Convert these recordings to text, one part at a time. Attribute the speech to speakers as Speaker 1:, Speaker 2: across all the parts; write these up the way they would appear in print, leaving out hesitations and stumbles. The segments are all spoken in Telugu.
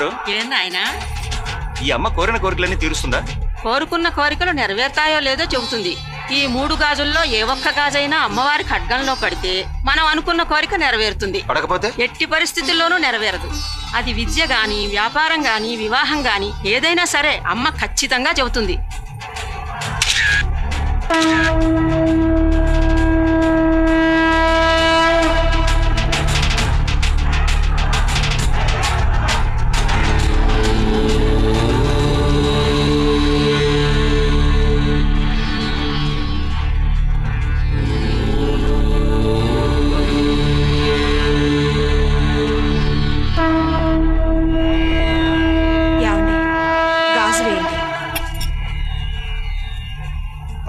Speaker 1: అమ్మగారు
Speaker 2: ఏందాయనా
Speaker 1: ఈ అమ్మ కోరిన కోరికలన్నీ తీరుస్తుందా?
Speaker 2: కోరుకున్న కోరికలు నెరవేరుతాయో లేదో చెబుతుంది. ఈ 3 గాజుల్లో ఏ ఒక్క గాజైనా అమ్మవారి ఖడ్గంలో పడితే మనం అనుకున్న కోరిక నెరవేరుతుంది.
Speaker 1: పడకపోతే
Speaker 2: ఎట్టి పరిస్థితుల్లోనూ నెరవేరదు. అది విద్య గాని, వ్యాపారం గాని, వివాహం గాని ఏదైనా సరే అమ్మ ఖచ్చితంగా చెబుతుంది.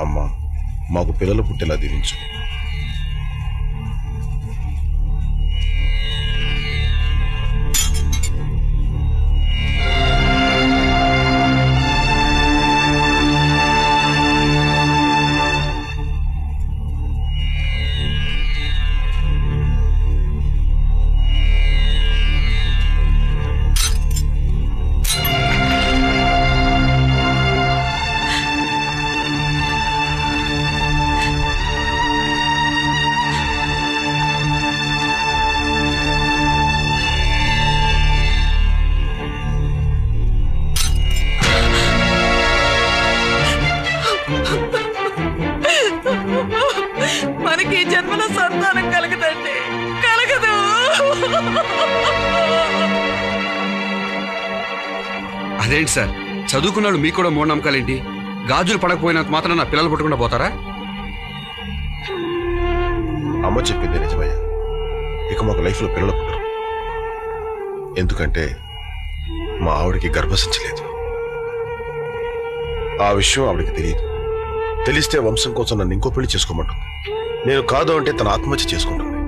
Speaker 3: అమ్మా, మాకు పిల్లలు పుట్టేలా దీవించు.
Speaker 2: మనకి ఈ జన్మలో సంతానం కలగదండి, కలగదు.
Speaker 4: అదేంటి సార్, చదువుకున్నాడు మీకు కూడా మూఢనమ్మకాలేంటి? గాజులు పడకపోయినంత మాత్రం నా పిల్లలు పట్టుకుండా పోతారా?
Speaker 3: అమ్మ చెప్పింది నిజమయ్యా. ఇక మాకు లైఫ్లో పిల్లలు పుట్టరు. ఎందుకంటే మా ఆవిడికి గర్భసంచి లేదు. ఆ విషయం ఆవిడికి తెలియదు. తెలిస్తే వంశం కోసం నన్ను ఇంకో పెళ్లి చేసుకోమంటుంది. నేను కాదు అంటే తన ఆత్మహత్య చేసుకుంటుంది.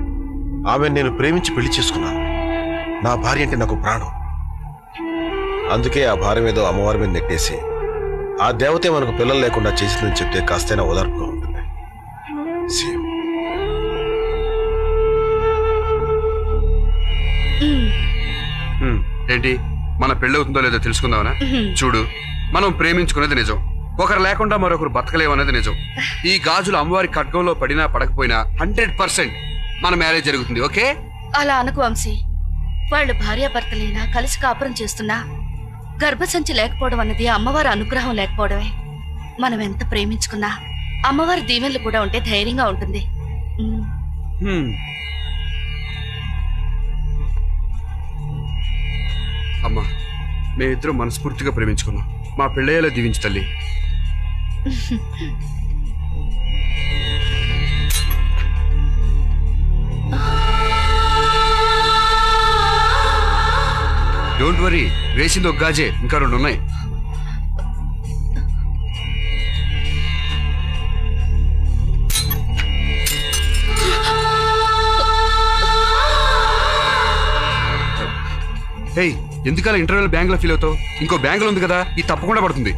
Speaker 3: ఆమెను నేను ప్రేమించి పెళ్లి చేసుకున్నాను. నా భార్య అంటే నాకు ప్రాణం. అందుకే ఆ భార్య ఏదో అమ్మవారి మీద నెట్టేసి ఆ దేవతే మనకు పిల్లలు లేకుండా చేసిందని చెప్తే కాస్తైనా ఓదార్పుగా ఉంటుంది.
Speaker 4: ఏంటి, మన పెళ్ళవుతుందో లేదో తెలుసుకుందామనా? చూడు, మనం ప్రేమించుకునేది నిజం. ఒకరు లేకుండా మరొకరు బతకలేమనేది నిజం. ఈ గాజులు అమ్మవారి ఖడ్గంలో పడినా పడకపోయినా 100% మన మ్యారేజ్ జరుగుతుంది. ఓకే?
Speaker 5: అలా అనుకు వంశీ. వాళ్ళు భార్యాభర్తలైనా కలిసి కాపురం చేస్తున్నా గర్భసంచి లేకపోవడం అన్నది అమ్మవారి అనుగ్రహం లేకపోవడమే. మనం ఎంత ప్రేమించుకున్నా అమ్మవారి దీవెనలు కూడా ఉంటే ధైర్యంగా ఉంటుంది.
Speaker 4: అమ్మా, మేమిద్దరం మనస్ఫూర్తిగా ప్రేమించుకున్నాం. మా పెళ్ళయ్యేలా దీవించు తల్లి. డోంట్ వరీ, వేసింది ఒక గాజే, ఇంకా 2 ఉన్నాయి. హేయ్, ఎందుకలా ఇంటర్వ్యూలో బ్యాంకులో ఫీల్ అవుతావు? ఇంకో బ్యాంకులో ఉంది కదా, ఇది తప్పకుండా పడుతుంది.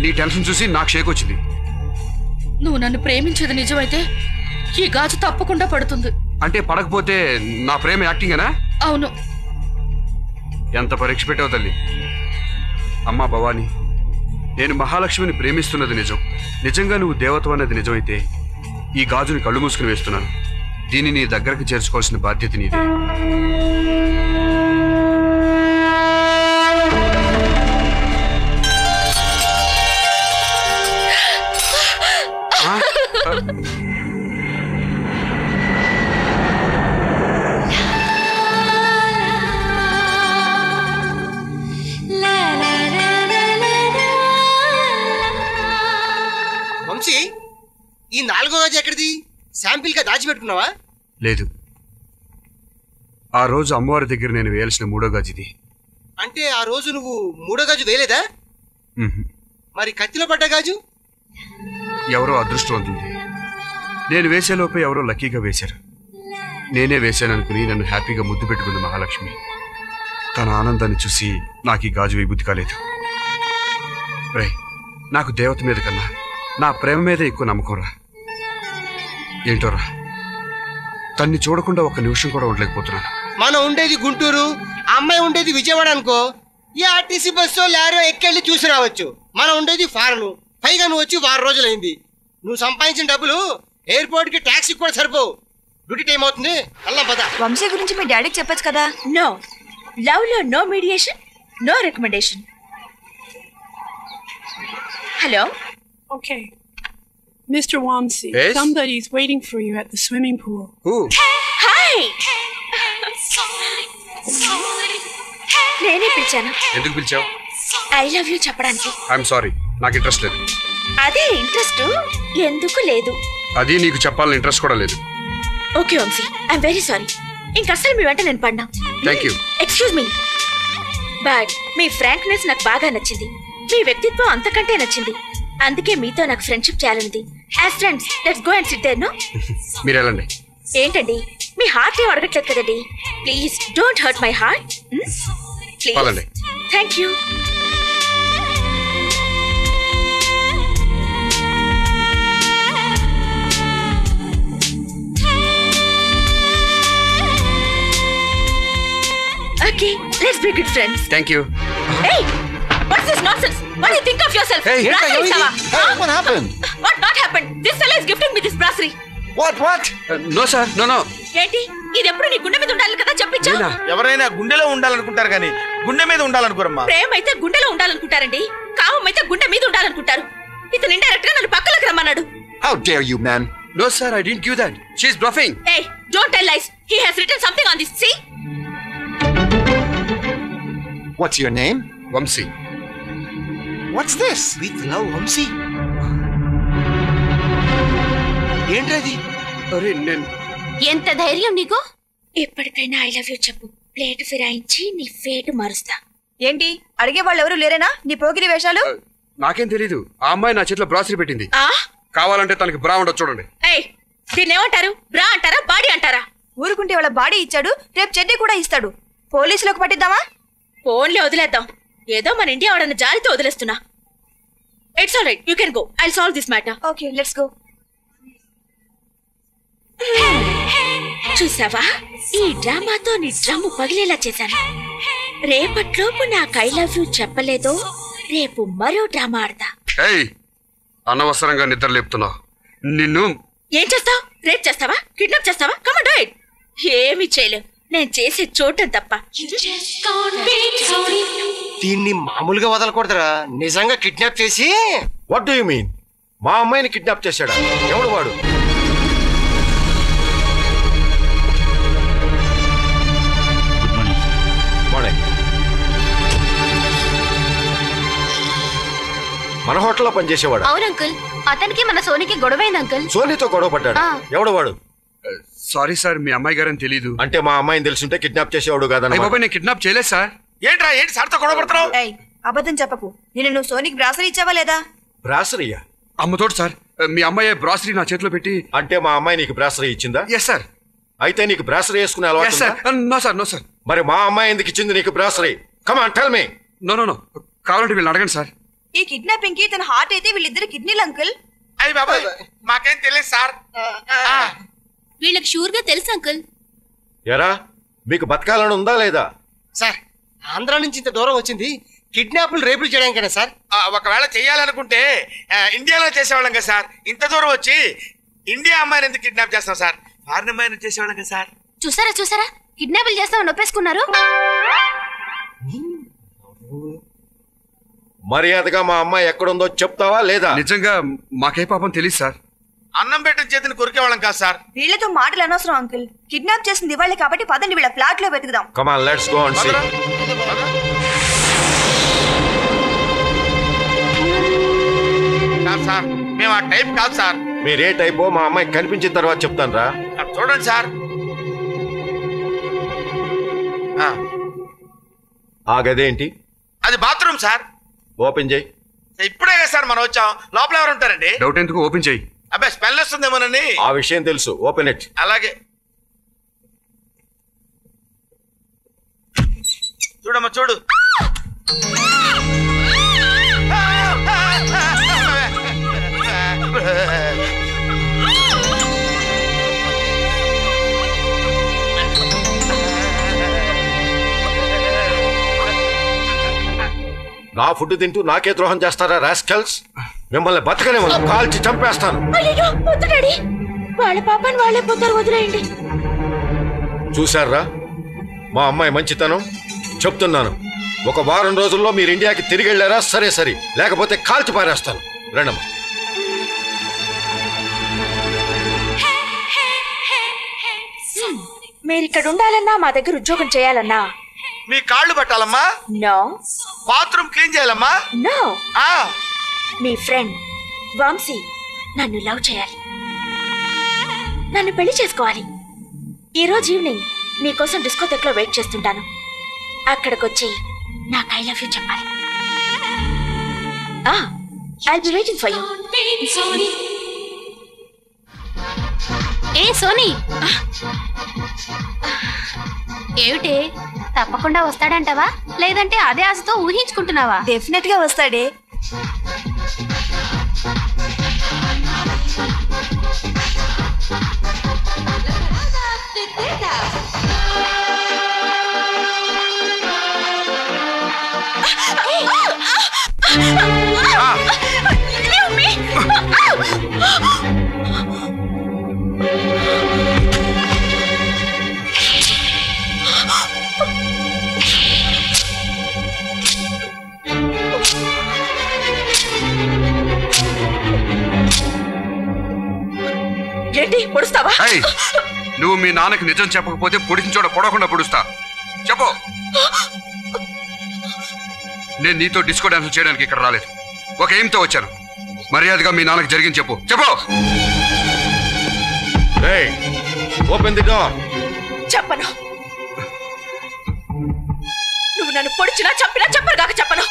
Speaker 4: నీ టెన్షన్ చూసి నాకు షేక్ వచ్చింది.
Speaker 5: నువ్వు నన్ను ప్రేమించేది నిజమైతే ఈ గాజు తప్పకుండా పడుతుంది.
Speaker 4: అంటే పడకపోతే నా ప్రేమ యాక్టింగేనా?
Speaker 5: అవును.
Speaker 4: ఎంత పరీక్ష పెట్టావు తల్లి. అమ్మా భవానీ, నేను మహాలక్ష్మిని ప్రేమిస్తున్నది నిజం. నిజంగా నువ్వు దేవత అన్నది నిజమైతే ఈ గాజుని కళ్ళు మూసుకుని వేస్తున్నాను. దీన్ని నీ దగ్గరకు చేర్చుకోవాల్సిన బాధ్యత నీదే.
Speaker 6: వంశీ, ఈ 4వ గాజు ఎక్కడిది? శాంపిల్ గా దాచిపెట్టుకున్నావా?
Speaker 4: లేదు, ఆ రోజు అమ్మవారి దగ్గర నేను వేయాల్సిన 3వ గాజు ఇది.
Speaker 6: అంటే ఆ రోజు నువ్వు 3వ గాజు వేయలేదా? మరి కత్తిలో పడ్డ గాజు?
Speaker 4: ఎవరో అదృష్టవంతుంది. నేను వేసేలోపే ఎవరో లక్కీగా వేశారు. నేనే వేశాననుకుని నన్ను హ్యాపీగా ముద్దు పెట్టుకుంది మహాలక్ష్మి. తన ఆనందాన్ని చూసి నాకు ఈ గాజు వేయబుద్ధి కాలేదు. రే, నాకు దేవత మీద కన్నా నా ప్రేమ మీద ఎక్కువ నమ్మకం రా. ఏంటోరా, తన్ని చూడకుండా ఒక్క నిమిషం కూడా ఉండలేకపోతున్నాను.
Speaker 6: మనం ఉండేది గుంటూరు, అమ్మాయి ఉండేది విజయవాడ అనుకో, ఈ ఆర్టీసీ బస్సు లారీ ఎక్కెళ్ళి చూసి రావచ్చు. మనం ఉండేది ఫారెన్, పైగా నువ్వు వచ్చి 6 రోజులైంది. నువ్వు సంపాదించిన డబ్బులు ఎయిర్పోర్ట్ కి ట్యాక్సీ కూడా సరిపోవు. డ్యూటీ టైం అవుతుంది, వెళ్దాం పద.
Speaker 7: వంశీ గురించి మీ డాడీకి చెప్పొచ్చు కదా.
Speaker 5: నో, లవ్ లో no mediation, no recommendation. Hello,
Speaker 8: Okay. Mr. Wamsi,
Speaker 4: Yes?
Speaker 8: somebody's waiting for you at the swimming pool.
Speaker 5: Hi. నేనే పిలిచాను.
Speaker 4: ఎందుకు పిలిచావు?
Speaker 5: ఐ లవ్ యూ చెప్పడానికి.
Speaker 4: ఐఎమ్ సారీ, నాకు ఇంట్రెస్ట్ లేదు.
Speaker 5: అదే ఇంట్రెస్ట్ ఎందుకు లేదు?
Speaker 4: అది నీకు చెప్పాలని ఇంట్రెస్ట్ కూడా లేదు.
Speaker 5: Okay Vamshi, I'm very sorry. ఇంకసలు మీ వెంట నేను పడ్డా.
Speaker 4: Thank you.
Speaker 5: Excuse me, but మీ ఫ్రాంక్నెస్ నాకు బాగా నచ్చింది. మీ వ్యక్తిత్వం అంతకంటే నచ్చింది. అందుకే మీతో నాకు ఫ్రెండ్షిప్ చేయాలనుంది. As friends let's go and sit there. No,
Speaker 4: మీరు వెళ్ళండి.
Speaker 5: ఏంటండి మీ హార్ట్ ఏం అడగట్లేదు కదండి. Please don't hurt my heart. Please.
Speaker 4: పదండి.
Speaker 5: Thank you. Okay, let's be good friends.
Speaker 4: Thank you.
Speaker 5: Hey, what's this nonsense? What do you think of yourself?
Speaker 4: Hey,
Speaker 5: Brasserie Sava.
Speaker 9: What happened?
Speaker 5: What not happened? This fellow is gifting me this brasserie.
Speaker 9: What?
Speaker 4: No sir, no no.
Speaker 5: ఏంటి ఇది? ఎప్పుడు నీ గుండె మీద ఉండాలి కదా చెప్పించా.
Speaker 9: ఎవరైనా గుండెలో ఉండాలనుకుంటారు కానీ గుండె మీద ఉండాలనుకోరమ్మా.
Speaker 5: ప్రేమ అయితే గుండెలో ఉండాలనుకుంటారండి, కామం అయితే గుండె మీద ఉండాలనుకుంటారు. ఇతను ఇండైరెక్ట్ గా నన్ను పక్కలకు రమ్మన్నాడు.
Speaker 9: How dare you, man?
Speaker 4: No sir, I didn't give that. She is bluffing.
Speaker 5: Hey, don't tell lies. He has written something on this. See?
Speaker 9: What's your name?
Speaker 4: Vamsi.
Speaker 9: What's this?
Speaker 6: With love Vamsi. ఏంటది?
Speaker 4: అరే నేను
Speaker 5: ఎంత ధైర్యం నీకు? ఎప్పటికైనా ఐ లవ్ యూ చెప్పు. ప్లేట్ ఫిరాయించి నీ ఫేట్ మారుస్తా.
Speaker 7: ఏంటి అడిగే వాళ్ళు ఎవరు లేరేనా నీ పోకిరి వేషాలు?
Speaker 4: నాకేం తెలీదు. ఆ అమ్మాయి నా చేతిలో బ్రాసరీ పెట్టింది.
Speaker 5: ఆ?
Speaker 4: కావాలంటే తనకి బ్రా ఉండదు, చూడండి.
Speaker 5: ఏయ్, దీన్ని ఏమంటారు? బ్రా అంటారా, బాడీ అంటారా?
Speaker 7: ఊరుకుంటే వాళ్ళ బాడీ ఇచ్చాడు, రేపు చెడ్డీ కూడా ఇస్తాడు. పోలీసులకు పట్టిద్దామా?
Speaker 5: ఫోన్లే వదిలేద్దాం. ఏదో మన ఇండియా వాడన్న జాలితో వదిలేస్తున్నా. It's all right, you can go. I solve this matter.
Speaker 7: Okay, let's go.
Speaker 5: చూసావా, ఈ డ్రామాతో నీ డ్రమ్ము పగిలేలా చేశాను. రేపట్లోపు నాకు ఐ లవ్ యూ చెప్పలేదో రేపు మరో డ్రామా ఆడతా.
Speaker 4: ఏయ్, అనవసరంగా నిద్ర లేపుతున్నావు. నిన్ను
Speaker 5: ఏం చేస్తావు? రేప్ చేస్తావా? కిడ్నాప్ చేస్తావా? Come on, do it. ఏమీ చేయలేవు, నేను చేసే చూడటం తప్ప.
Speaker 6: దీన్ని మామూలుగా వదలకూడదురా, నిజంగా కిడ్నాప్ చేసి.
Speaker 3: What do you mean? మా అమ్మాయిని కిడ్నాప్ చేశాడా? ఎవడు వాడు? మార్నింగ్. మన హోటల్లో పనిచేసేవాడా?
Speaker 7: అవును అంకుల్, అతనికి మన సోనికి గొడవైంది అంకుల్.
Speaker 3: సోనీతో గొడవ పడ్డాడు. ఎవడు వాడు?
Speaker 4: సారీ సార్, మీ అమ్మాయి గారని తెలీదు.
Speaker 3: అంటే మా అమ్మాయిని తెలుసుంటే కిడ్నాప్ చేసేవాడు కాదన్న.
Speaker 4: అయ్య బాబాయ్, నేను కిడ్నాప్ చేయలేదు సార్.
Speaker 9: ఏంట్రా ఏంటి సార్తో గొడవ పడుతున్నావు?
Speaker 7: ఏయ్, అబద్ధం చెప్పకు. నిన్ను నువ్వు సోనికి బ్రాసరీ ఇచ్చావా లేదా?
Speaker 3: బ్రాసరీయా?
Speaker 4: అమ్మతోడు సార్, మీ అమ్మాయి బ్రాసరీ నా చేతిలో పెట్టి.
Speaker 3: అంటే మా అమ్మాయి నీకు బ్రాసరీ ఇచ్చిందా?
Speaker 4: Yes sir.
Speaker 3: అయితే నీకు బ్రాసరీ వేసుకునే అలవాటు
Speaker 4: yes sir. No sir, no sir.
Speaker 3: మరి మా అమ్మాయి ఎందుకు ఇచ్చింది నీకు brassiere? Come on tell me.
Speaker 4: No no no, కావాలంటే వీళ్ళని అడగండి సార్.
Speaker 7: ఈ కిడ్నాపింగ్ కి తన హార్ట్ అయితే వీళ్ళిద్దరు కిడ్నీలు అంకుల్.
Speaker 9: అయ్యి బాబాయ్, మాకేం తెలియదు సార్.
Speaker 5: వీళ్ళకి షూర్ గా తెలుసు అంకుల్.
Speaker 3: ఎరా, మీకు బతకాలని ఉందా లేదా?
Speaker 6: సార్, ఆంధ్ర నుంచి ఇంత దూరం వచ్చింది కిడ్నాప్లు రేపులు చేయడానికేనా సార్?
Speaker 9: ఒకవేళ చెయ్యాలనుకుంటే ఇండియాలో చేసేవాళ్ళం కదా సార్. ఇంత దూరం వచ్చి ఇండియా అమ్మాయిని ఎందుకు కిడ్నాప్ చేస్తాం సార్? ఫారెన్ అమ్మాయిని చేసేవాళ్ళం కదా సార్.
Speaker 5: చూసారా, కిడ్నాపులు చేస్తామని ఒప్పేసుకున్నారు.
Speaker 3: మర్యాదగా మా అమ్మాయి ఎక్కడుందో చెప్తావా లేదా?
Speaker 4: నిజంగా మాకే పాపం తెలియదు సార్.
Speaker 9: అన్నం పెట్టిన చేతిని కొరికేవాళ్ళం కాదు సార్.
Speaker 7: వీళ్ళతో మాటలు అనవసరం అంకుల్. కిడ్నాప్ చేసింది ఇవాళే కాబట్టి పదండి వీళ్ళ ఫ్లాట్ లో వెతుకుదాం.
Speaker 3: Come on, let's go and see.
Speaker 9: Sir, మేము ఆ టైప్ కాదు సార్.
Speaker 3: మీరే టైపో మా అమ్మాయి కనిపించిన తర్వాత చెప్తాను రా.
Speaker 9: చూడండి సార్.
Speaker 3: ఆ గదేంటి?
Speaker 9: అది బాత్రూమ్ సార్.
Speaker 3: ఓపెన్ చేయి.
Speaker 9: ఇప్పుడే కదా సార్ మనం వచ్చాం. లోపల ఎవరు ఉంటారండి?
Speaker 4: డౌట్ ఎందుకు, ఓపెన్ చేయి.
Speaker 9: అబ్బాయి, స్మెల్ వస్తుందేమోనని.
Speaker 3: ఆ విషయం తెలుసు, ఓపెన్ ఇట్.
Speaker 9: అలాగే. చూడమ్మా చూడు.
Speaker 3: నా ఫుడ్ తింటూ నాకే ద్రోహం చేస్తారా రాస్కల్స్? మిమ్మల్ని బతకనే కాల్చి చంపేస్తాను.
Speaker 5: వాళ్ళ పాపని వాళ్ళే పోతారు, వదిలేయండి.
Speaker 3: చూశారా మా అమ్మాయి మంచితనం? చెప్తున్నాను, ఒక వారం రోజుల్లో మీరు ఇండియాకి తిరిగి వెళ్ళారా సరే సరే, లేకపోతే కాల్చి పారేస్తాను. రండమ్మా.
Speaker 5: మీరు ఇక్కడ ఉండాలన్నా, మా దగ్గర ఉద్యోగం చేయాలన్నా
Speaker 9: మీ కాళ్ళు పట్టాలమ్మా.
Speaker 5: నో.
Speaker 9: బాత్రూమ్ క్లీన్ చేయాలమ్మా.
Speaker 5: నో.
Speaker 9: ఆ
Speaker 5: మీ ఫ్రెండ్ వంశీ నన్ను లవ్ చేయాలి, నన్ను పెళ్లి చేసుకోవాలి. ఈరోజు ఈవినింగ్ మీకోసం డిస్కోథెక్ లో వెయిట్ చేస్తుంటాను. అక్కడికొచ్చి నాకు ఐ లవ్ యూ చెప్పాలి. I'll be waiting for you.
Speaker 10: ఏ సోనీ, ఏమిటి తప్పకుండా వస్తాడంటావా, లేదంటే అదే ఆశతో ఊహించుకుంటున్నావా?
Speaker 7: డెఫినెట్ గా వస్తాడే.
Speaker 5: ఏంటి పొడుస్తావా?
Speaker 4: నువ్వు మీ నాన్నకి నిజం చెప్పకపోతే పొడిచిన చోట పొడకుండా పొడుస్తా. చెప్పు. నేను నీతో డిస్కో డాన్స్ చేయడానికి ఇక్కడ రాలేదు, ఒక ఎయిమ్తో వచ్చాను. మర్యాదగా మీ నాన్నకి జరిగింది చెప్పు. చెప్పు.
Speaker 3: Open the door.
Speaker 5: చెప్పను. నువ్వు నన్ను పొడిచినా చంపినా చెప్పరుగాక చెప్పను.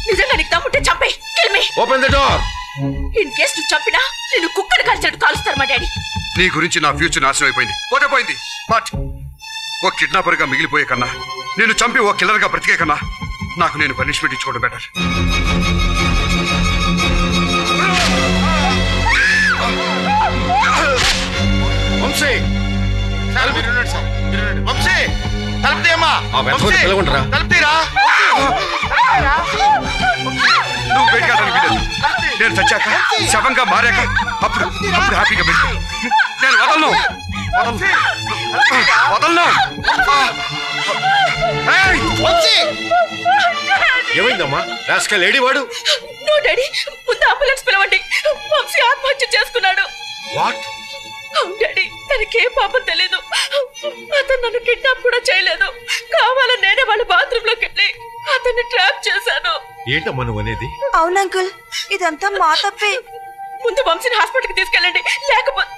Speaker 5: నిజంగా నీకు దమ్ముంటే చంపే. Kill me.
Speaker 3: Open the door.
Speaker 5: In case నువ్వు చంపినా నేను కుక్కను కాల్చినట్టు కాలుస్తారు మా డాడీ.
Speaker 4: నీ గురించి నా ఫ్యూచర్ నాశనం అయిపోయింది, పోతే పోయింది. బట్ ఓ కిడ్నాపర్ గా మిగిలిపోయే కన్నా, నేను చంపి ఓ కిల్లర్ గా బ్రతికే కన్నా నాకు నేను పనిష్మెంట్ ఇచ్చుకోవడం బెటర్.
Speaker 3: వంశీ,
Speaker 9: వంశీ తలుపు తీయమ్మా. తలుపు తీరా.
Speaker 4: నువ్వు బయటకెళ్ళడానికి వీలేదు. నేను చచ్చాక శవంగా మారాక అప్పుడు హ్యాపీగా పెట్టి నేను వదలను.
Speaker 3: ఏమైందమ్మా? రాస్కల్ లేడీ వాడు.
Speaker 5: నో డాడీ, ముందు అంబులెన్స్ పిలవండి. వంశీ ఆత్మహత్య చేసుకున్నాడు.
Speaker 3: వాట్?
Speaker 5: అవును డాడీ, తనకే పాపం తెలీదు. అతను నన్ను కిడ్నాప్ కూడా చేయలేదు. కావాలని నేనే వాళ్ళ బాత్రూమ్ లోకి వెళ్ళి అతన్ని ట్రాప్ చేశాను.
Speaker 3: ఏంటమ్మా నువ్వు అనేది?
Speaker 7: అవును అంకుల్, ఇదంతా మా తప్పే.
Speaker 5: ముందు వంశీని హాస్పిటల్కి తీసుకెళ్ళండి, లేకపోతే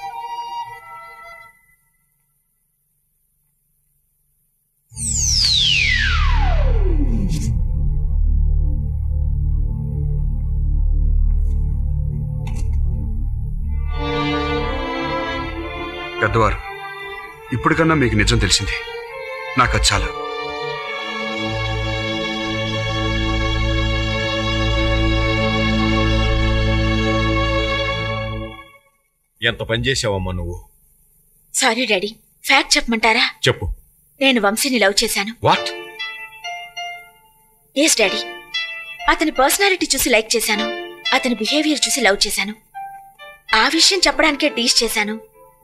Speaker 4: పెద్దవారు. ఇప్పటికన్నా మీకు నిజం తెలిసింది, నాకు అది చాలు.
Speaker 3: ఎంత పని చేసావమ్మా నువ్వు?
Speaker 5: సారీ డాడీ, ఫ్యాక్ట్ చెప్పమంటారా?
Speaker 3: చెప్పు.
Speaker 5: నేను వంశీని లవ్ చేశాను.
Speaker 3: వాట్?
Speaker 5: ఎస్ డాడీ, అతని పర్సనాలిటీ చూసి లైక్ చేశాను, అతని బిహేవియర్ చూసి లవ్ చేశాను. ఆ విషయం చెప్పడానికే టీస్ చేశాను,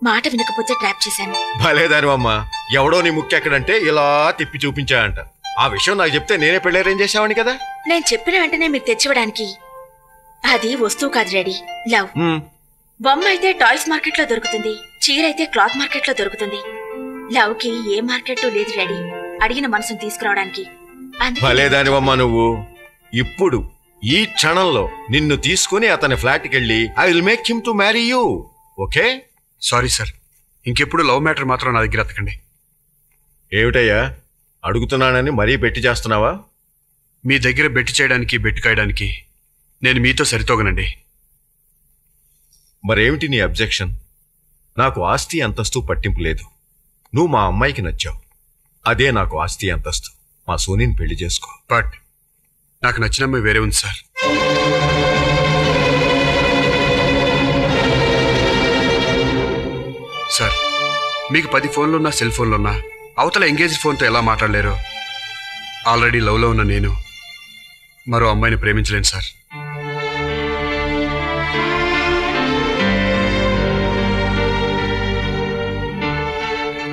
Speaker 5: మాట వినకపోతే ట్రాప్ చేశాను.
Speaker 3: భలేదానివమ్మా, ఎవడో నీ ముక్కు ఎక్కడంటే ఇలా తిప్పి చూపించాయంట. ఆ విషయం నాకు చెప్తే నేనే పెళ్లి అరేంజ్ చేసావని కదా.
Speaker 5: నేను చెప్పిన వెంటనే మీకు తెచ్చివ్వడానికి అది వస్తువు కాదు డాడీ, లవ్. బొమ్మ అయితే టాయ్స్ మార్కెట్ లో దొరుకుతుంది, చీర అయితే క్లాత్ మార్కెట్ లో దొరుకుతుంది. లవ్ కి ఏ మార్కెట్ లేదు డాడీ, అడిగిన మనసును తీసుకురావడానికి.
Speaker 3: భలేదానివమ్మా నువ్వు. ఇప్పుడు ఈ క్షణంలో నిన్ను తీసుకుని అతని ఫ్లాట్కి వెళ్ళి I will make him to marry you. Okay?
Speaker 4: Sorry sir, ఇంకెప్పుడు లవ్ మ్యాటర్ మాత్రం నా దగ్గర ఎత్తకండి.
Speaker 3: ఏమిటయ్యా అడుగుతున్నానని మరీ బెట్టి చేస్తున్నావా?
Speaker 4: మీ దగ్గర బెట్టి చేయడానికి బెట్టి కాయడానికి నేను మీతో సరితోగనండి.
Speaker 3: మరేమిటి నీ అబ్జెక్షన్? నాకు ఆస్తి అంతస్తు పట్టింపు లేదు. నువ్వు మా అమ్మాయికి నచ్చావు, అదే నాకు ఆస్తి అంతస్తు.
Speaker 11: మా సోనీని పెళ్లి చేసుకో.
Speaker 4: బట్ నాకు నచ్చిన అమ్మాయి వేరే ఉంది సార్. సార్, మీకు 10 ఫోన్లున్నా సెల్ ఫోన్లున్నా అవతల ఎంగేజ్ ఫోన్తో ఎలా మాట్లాడలేరు? ఆల్రెడీ లవ్లో ఉన్న నేను మరో అమ్మాయిని ప్రేమించలేను సార్.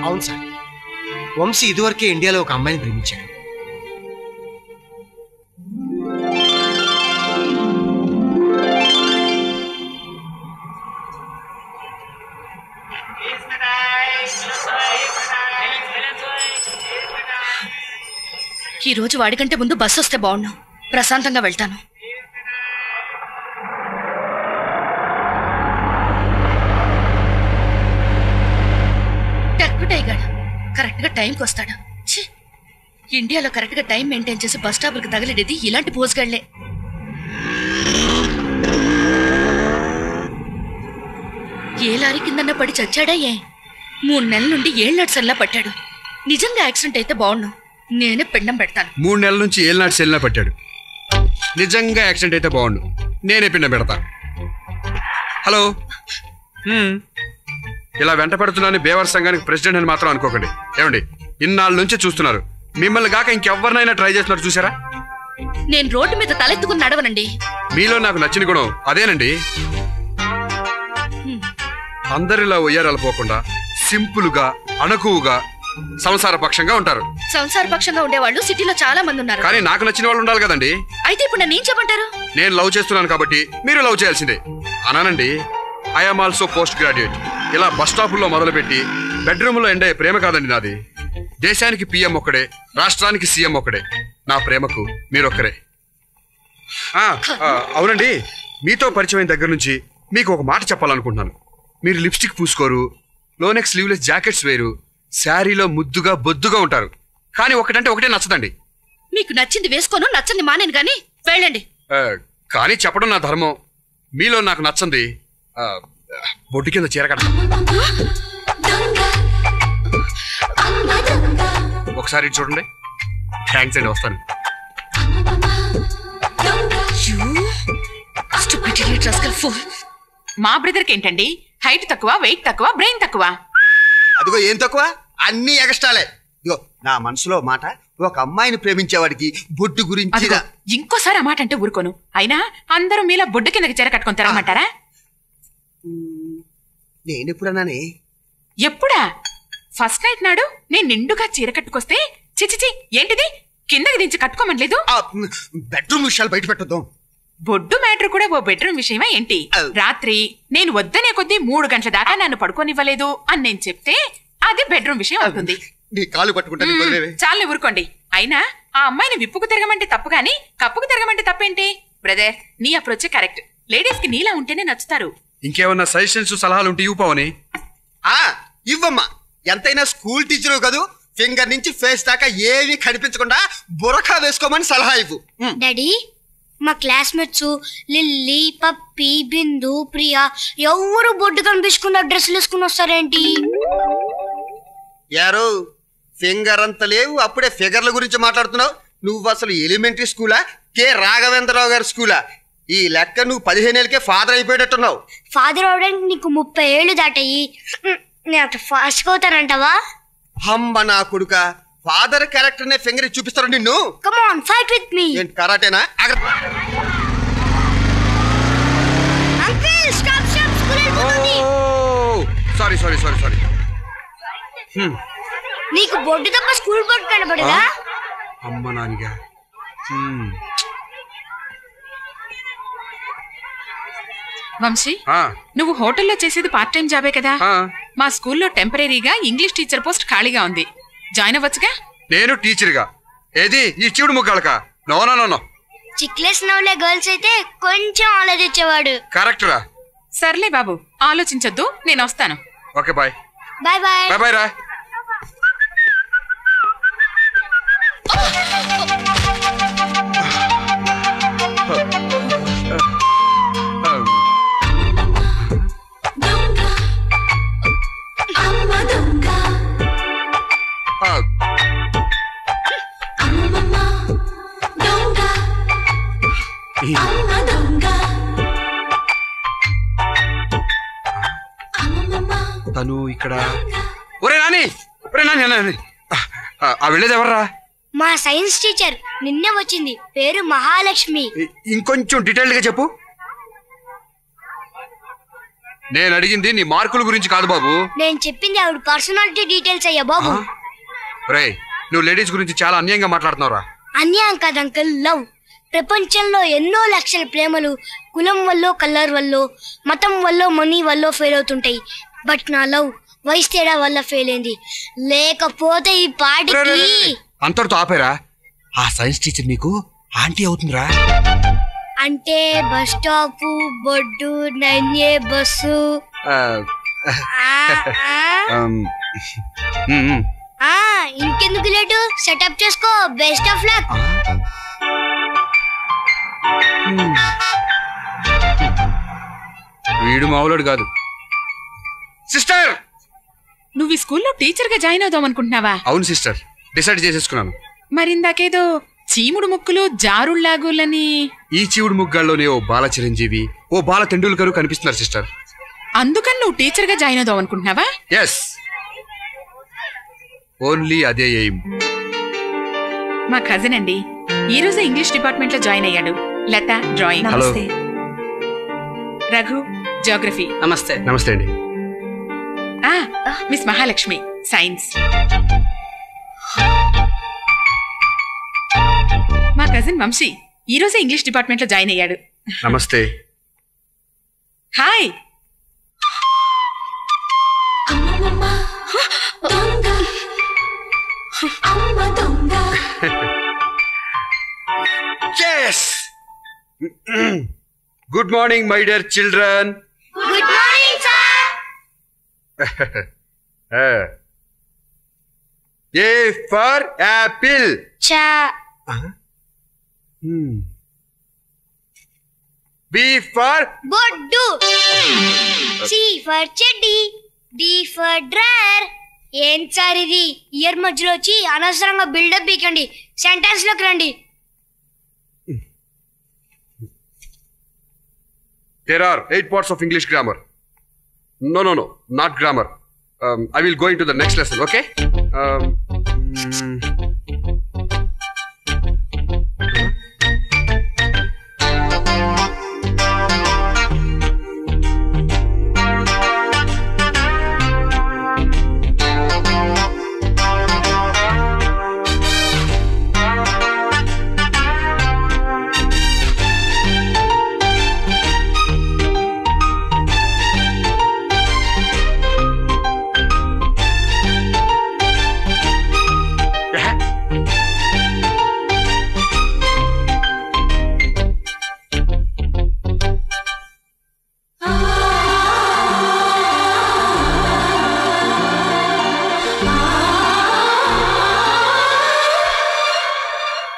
Speaker 6: అవును సార్, వంశీ ఇదివరకే ఇండియాలో ఒక అమ్మాయిని ప్రేమించాడు.
Speaker 5: ఈ రోజు వాడికంటే ముందు బస్సు వస్తే బాగుండు. ప్రశాంతంగా వెళ్తాను. కరెక్ట్ గా టైంకి వస్తాడు. ఇండియాలో కరెక్ట్ గా టైం మెయింటైన్ చేసి బస్ స్టాపులకు తగిలేది ఇలాంటి పోస్గాళ్లే. ఏ లారీ కిందన్నా పడి చచ్చాడా? 3 నెలల నుండి 7 నట్సల్లా పట్టాడు. నిజంగా యాక్సిడెంట్ అయితే బాగుండు. నేనే పిండం పెడతాను.
Speaker 4: 3 నెలల నుంచి 7 నాటి సెల్లా పట్టాడు. నిజంగా యాక్సిడెంట్ అయితే బాగుండు. నేనే పిండం పెడతా. హలో, ఇలా వెంట పెడుతున్నాను బేవర్ సంఘానికి ప్రెసిడెంట్ అని మాత్రం అనుకోకండి. ఏమండి, ఇన్నాళ్ళ నుంచి చూస్తున్నారు. మిమ్మల్ని కాక ఇంకెవరినైనా ట్రై చేస్తున్నారు చూసారా?
Speaker 5: నేను రోడ్డు మీద తలెత్తుకుని నడవనండి.
Speaker 4: మీలో నాకు నచ్చిన గుణం అదేనండి. అందరిలా ఉయ్యారాలు పోకుండా సింపుల్ గా అణకువగా సంసార పక్షంగా ఉంటారు.
Speaker 5: సంసార పక్షంగా ఉండేవాళ్ళు సిటీలో చాలా మంది ఉన్నారు.
Speaker 4: కానీ నాకు నచ్చిన వాళ్ళు ఉండాలి కదండి.
Speaker 5: అయితే ఇప్పుడు నన్ను ఏం చెప్పంటారు?
Speaker 4: నేను లవ్ చేస్తున్నాను కాబట్టి మీరు లవ్ చేయాల్సిందే అనానండి. I'm also post graduate. ఇలా బస్ స్టాపుల్లో మొదలుపెట్టి బెడ్రూమ్ లో ఎండే ప్రేమ కాదండి నాది. దేశానికి పిఎం ఒక్కడే, రాష్ట్రానికి సీఎం ఒక్కడే. నా ప్రేమకు మీరొక్కరే. అవునండి, మీతో పరిచయం దగ్గర నుంచి మీకు ఒక మాట చెప్పాలనుకుంటున్నాను. మీరు లిప్స్టిక్ పూసుకోరు, లోనెక్ స్లీవ్లెస్ జాకెట్స్ వేరు, శారీలో ముద్దుగా బొద్దుగా ఉంటారు. కానీ ఒకటంటే ఒకటే నచ్చదండి.
Speaker 5: మీకు నచ్చింది వేసుకోను, నచ్చంది మానేను. కానీ వెళ్ళండి.
Speaker 4: కానీ చెప్పడం నా ధర్మం. మీలో నాకు నచ్చంది బొడ్డు కింద చీర కట్ట. ఒకసారి చూడండి. థ్యాంక్స్ అండి, వస్తాను.
Speaker 12: మా బ్రదర్కి ఏంటండి హైట్ తక్కువ, వెయిట్ తక్కువ, బ్రెయిన్ తక్కువ.
Speaker 13: అదిగో ఏం తక్కువ, అన్ని ఎగస్ట్రాలే. ఇదిగో నా మనసులో మాట, ఒక అమ్మాయిని ప్రేమించేవాడికి బొడ్డు గురించి.
Speaker 12: ఇంకోసారి ఆ మాట అంటే ఊరుకోను. అయినా అందరూ మీలా బొడ్డు కిందకి చీర కట్టుకొని తిరగమంటారా?
Speaker 13: నేనెప్పుడన్నానే?
Speaker 12: ఎప్పుడా? ఫస్ట్ నైట్ నాడు నేను నిండుగా చీర కట్టుకొస్తే చిచిచి ఏంటిది కిందకి దించి కట్టుకోమనలేదు.
Speaker 13: బెడ్రూమ్ విషయాలు బయట పెట్టొద్దాం.
Speaker 12: బొడ్డు మ్యాటర్ కూడా ఓ బెడ్రూమ్ విషయమా ఏంటి? రాత్రి నేను వద్దనే కొద్దీ 3 గంటల దాకా నన్ను పడుకోనివ్వలేదు అని నేను చెప్తే అది బెడ్రూమ్ విషయం అవుతుంది. చాలు ఊరుకోండి. అయినా ఆ అమ్మాయిని విప్పుకు తిరగమంటే తప్పు గాని కప్పుకు తిరగమంటే తప్పేంటి? బ్రదర్, నీ అప్రోచ్ కరెక్ట్. లేడీస్ కి నీలా ఉంటేనే నచ్చుతారు.
Speaker 4: ఇంకేమన్నా సజెషన్స్ సలహాలు ఉంటే ఇవ్వని.
Speaker 13: ఇవ్వమ్మా. ఎంతైనా స్కూల్ టీచరు కదూ. ఫింగర్ నుంచి ఫేస్ దాకా ఏమీ కనిపించకుండా బురఖా వేసుకోమని సలహా ఇవ్వు.
Speaker 14: డాడీ, మా క్లాస్మేట్స్ లిల్లీ, పప్పి, బిందు, ప్రియా ఎవరు బొడ్డు కనిపించుకున్న డ్రెస్సులు వేసుకుని వస్తారేంటి?
Speaker 13: యారో ఫింగర్ అంత లేవు, అప్పుడే ఫిగర్ల గురించి మాట్లాడుతున్నావు. నువ్వు అసలు ఎలిమెంటరీ స్కూలా, కె రాఘవేంద్రరావు గారి స్కూలా? ఈ లెక్క నువ్వు 15 ఏళ్ళకే ఫాదర్ అయిపోయేటట్టున్నావు.
Speaker 14: ఫాదర్ అవడానికి నీకు 30 ఏళ్ళు దాటాయి. నేను ఫాస్ట్ అవుతానంటావా?
Speaker 13: హమ్మ నా కొడుక, ఫాదర్ క్యారెక్టర్ నే ఫింగర్ చూపిస్తారు నిన్ను.
Speaker 14: Come on, fight with me.
Speaker 13: ఏంటి కరాటేనా?
Speaker 14: అంకుల్ స్టాప్ స్టాప్, స్కూల్ అయిపోతుంది.
Speaker 4: Sorry sorry sorry sorry.
Speaker 14: నీకు బొడ్డు తప్ప స్కూల్ బోర్డు కనబడదా?
Speaker 4: అమ్మ నానిగా.
Speaker 12: వంశీ, నువ్వు హోటల్లో చేసేది పార్ట్ టైం జాబే కదా? మా స్కూల్లో టెంపరీగా ఇంగ్లీష్ టీచర్ పోస్ట్ ఖాళీగా ఉంది. జాయిన్ అవ్వచ్చుగా?
Speaker 4: నేను టీచర్ గా ఏది ఈ చీవుడు ముగ్గాలక? No no no.
Speaker 14: చిక్లెస్ నవ్వులే గర్ల్స్ అయితే కొంచెం ఆలోచించేవాడు.
Speaker 4: కరెక్ట్ రా.
Speaker 12: సర్లే బాబు, ఆలోచించొద్దు, నేను వస్తాను.
Speaker 4: Okay, bye.
Speaker 14: Bye bye.
Speaker 4: Bye bye రా. తను ఇక్కడ. ఒరే నాని, ఒరే నాని, ఆ వెళ్ళేది ఎవర్రా?
Speaker 14: మా సైన్స్ టీచర్ నిన్నే వచ్చింది, పేరు మహాలక్ష్మి.
Speaker 4: ఇంకొంచెం డీటెయిల్డ్ గా చెప్పు. నేను అడిగింది నీ మార్కుల గురించి కాదు బాబు.
Speaker 14: నేను చెప్పింది ఆవిడ పర్సనాలిటీ డీటెయిల్స్ అయ్యా బాబు.
Speaker 4: రే, నువ్వు లేడీస్ గురించి చాలా అన్యాయంగా మాట్లాడుతున్నావురా.
Speaker 14: అన్యాయం కాదు అంకుల్, లవ్. ప్రపంచంలో ఎన్నో లక్షల ప్రేమలు కులం వల్ల, కలర్ వల్ల, మతం వల్ల, మనీ వల్ల ఫెయిల్ అవుతుంటాయి. బట్ నా లవ్ వయసు తేడా వల్ల ఫెయిల్ అయింది. లేకపోతే ఈ పాటికి.
Speaker 4: అంతటితో ఆపేరా? ఆ సైన్స్ టీచర్ నీకు ఆంటీ అవుతుందిరా.
Speaker 14: అంటే బస్ స్టాప్, బొడ్డు, 9A బస్సు. ఇంకెందుకు లేటు, సెటప్ చేసుకో. Best of luck.
Speaker 4: వీడు మావులోడు కాదు. సిస్టర్,
Speaker 12: నువ్వు ఈ స్కూల్లో టీచర్ గా జాయిన్ అవుదాం అనుకుంటున్నావా?
Speaker 4: అవును సిస్టర్, డిసైడ్ చేసేసుకున్నాను.
Speaker 12: మరిందాకేదో చీముడు ముక్కులు జారుళ్లాగులని.
Speaker 4: ఈ చీవుడు ముగ్గాల్లోనే ఓ బాల చిరంజీవి, ఓ బాల తెండూల్కర్ కనిపిస్తున్నారు సిస్టర్.
Speaker 12: అందుకని నువ్వు టీచర్ గా జాయిన్ అవుదాం అనుకుంటున్నావా?
Speaker 4: ఎస్, ఓన్లీ అదే ఎయిమ్.
Speaker 12: మా కజిన్ అండి, ఈ రోజే ఇంగ్లీష్ డిపార్ట్మెంట్ లో జాయిన్ అయ్యాడు. లత డ్రాయింగ్.
Speaker 4: హలో.
Speaker 12: రఘు జియోగ్రఫీ.
Speaker 11: నమస్తే.
Speaker 4: నమస్తే అండి.
Speaker 12: Miss Mahalakshmi science. మా కజిన్ వంశీ ఈ రోజే ఇంగ్లీష్ డిపార్ట్మెంట్ లో జాయిన్ అయ్యాడు.
Speaker 4: నమస్తే.
Speaker 12: Hi.
Speaker 4: Yes. Good morning, my dear children.
Speaker 14: Good morning, sir.
Speaker 4: A for apple.
Speaker 14: Cha.
Speaker 4: B for
Speaker 14: Boddu. C for చెడ్డి. D for drawer. ఏం సార్ ఇది? ఇయర్ మధ్యలో వచ్చి అనవసరంగా బిల్డప్ బీకండి. సెంటెన్స్ లోకి రండి.
Speaker 4: There are 8 parts of English grammar. No, not grammar. I will go into the next lesson, okay?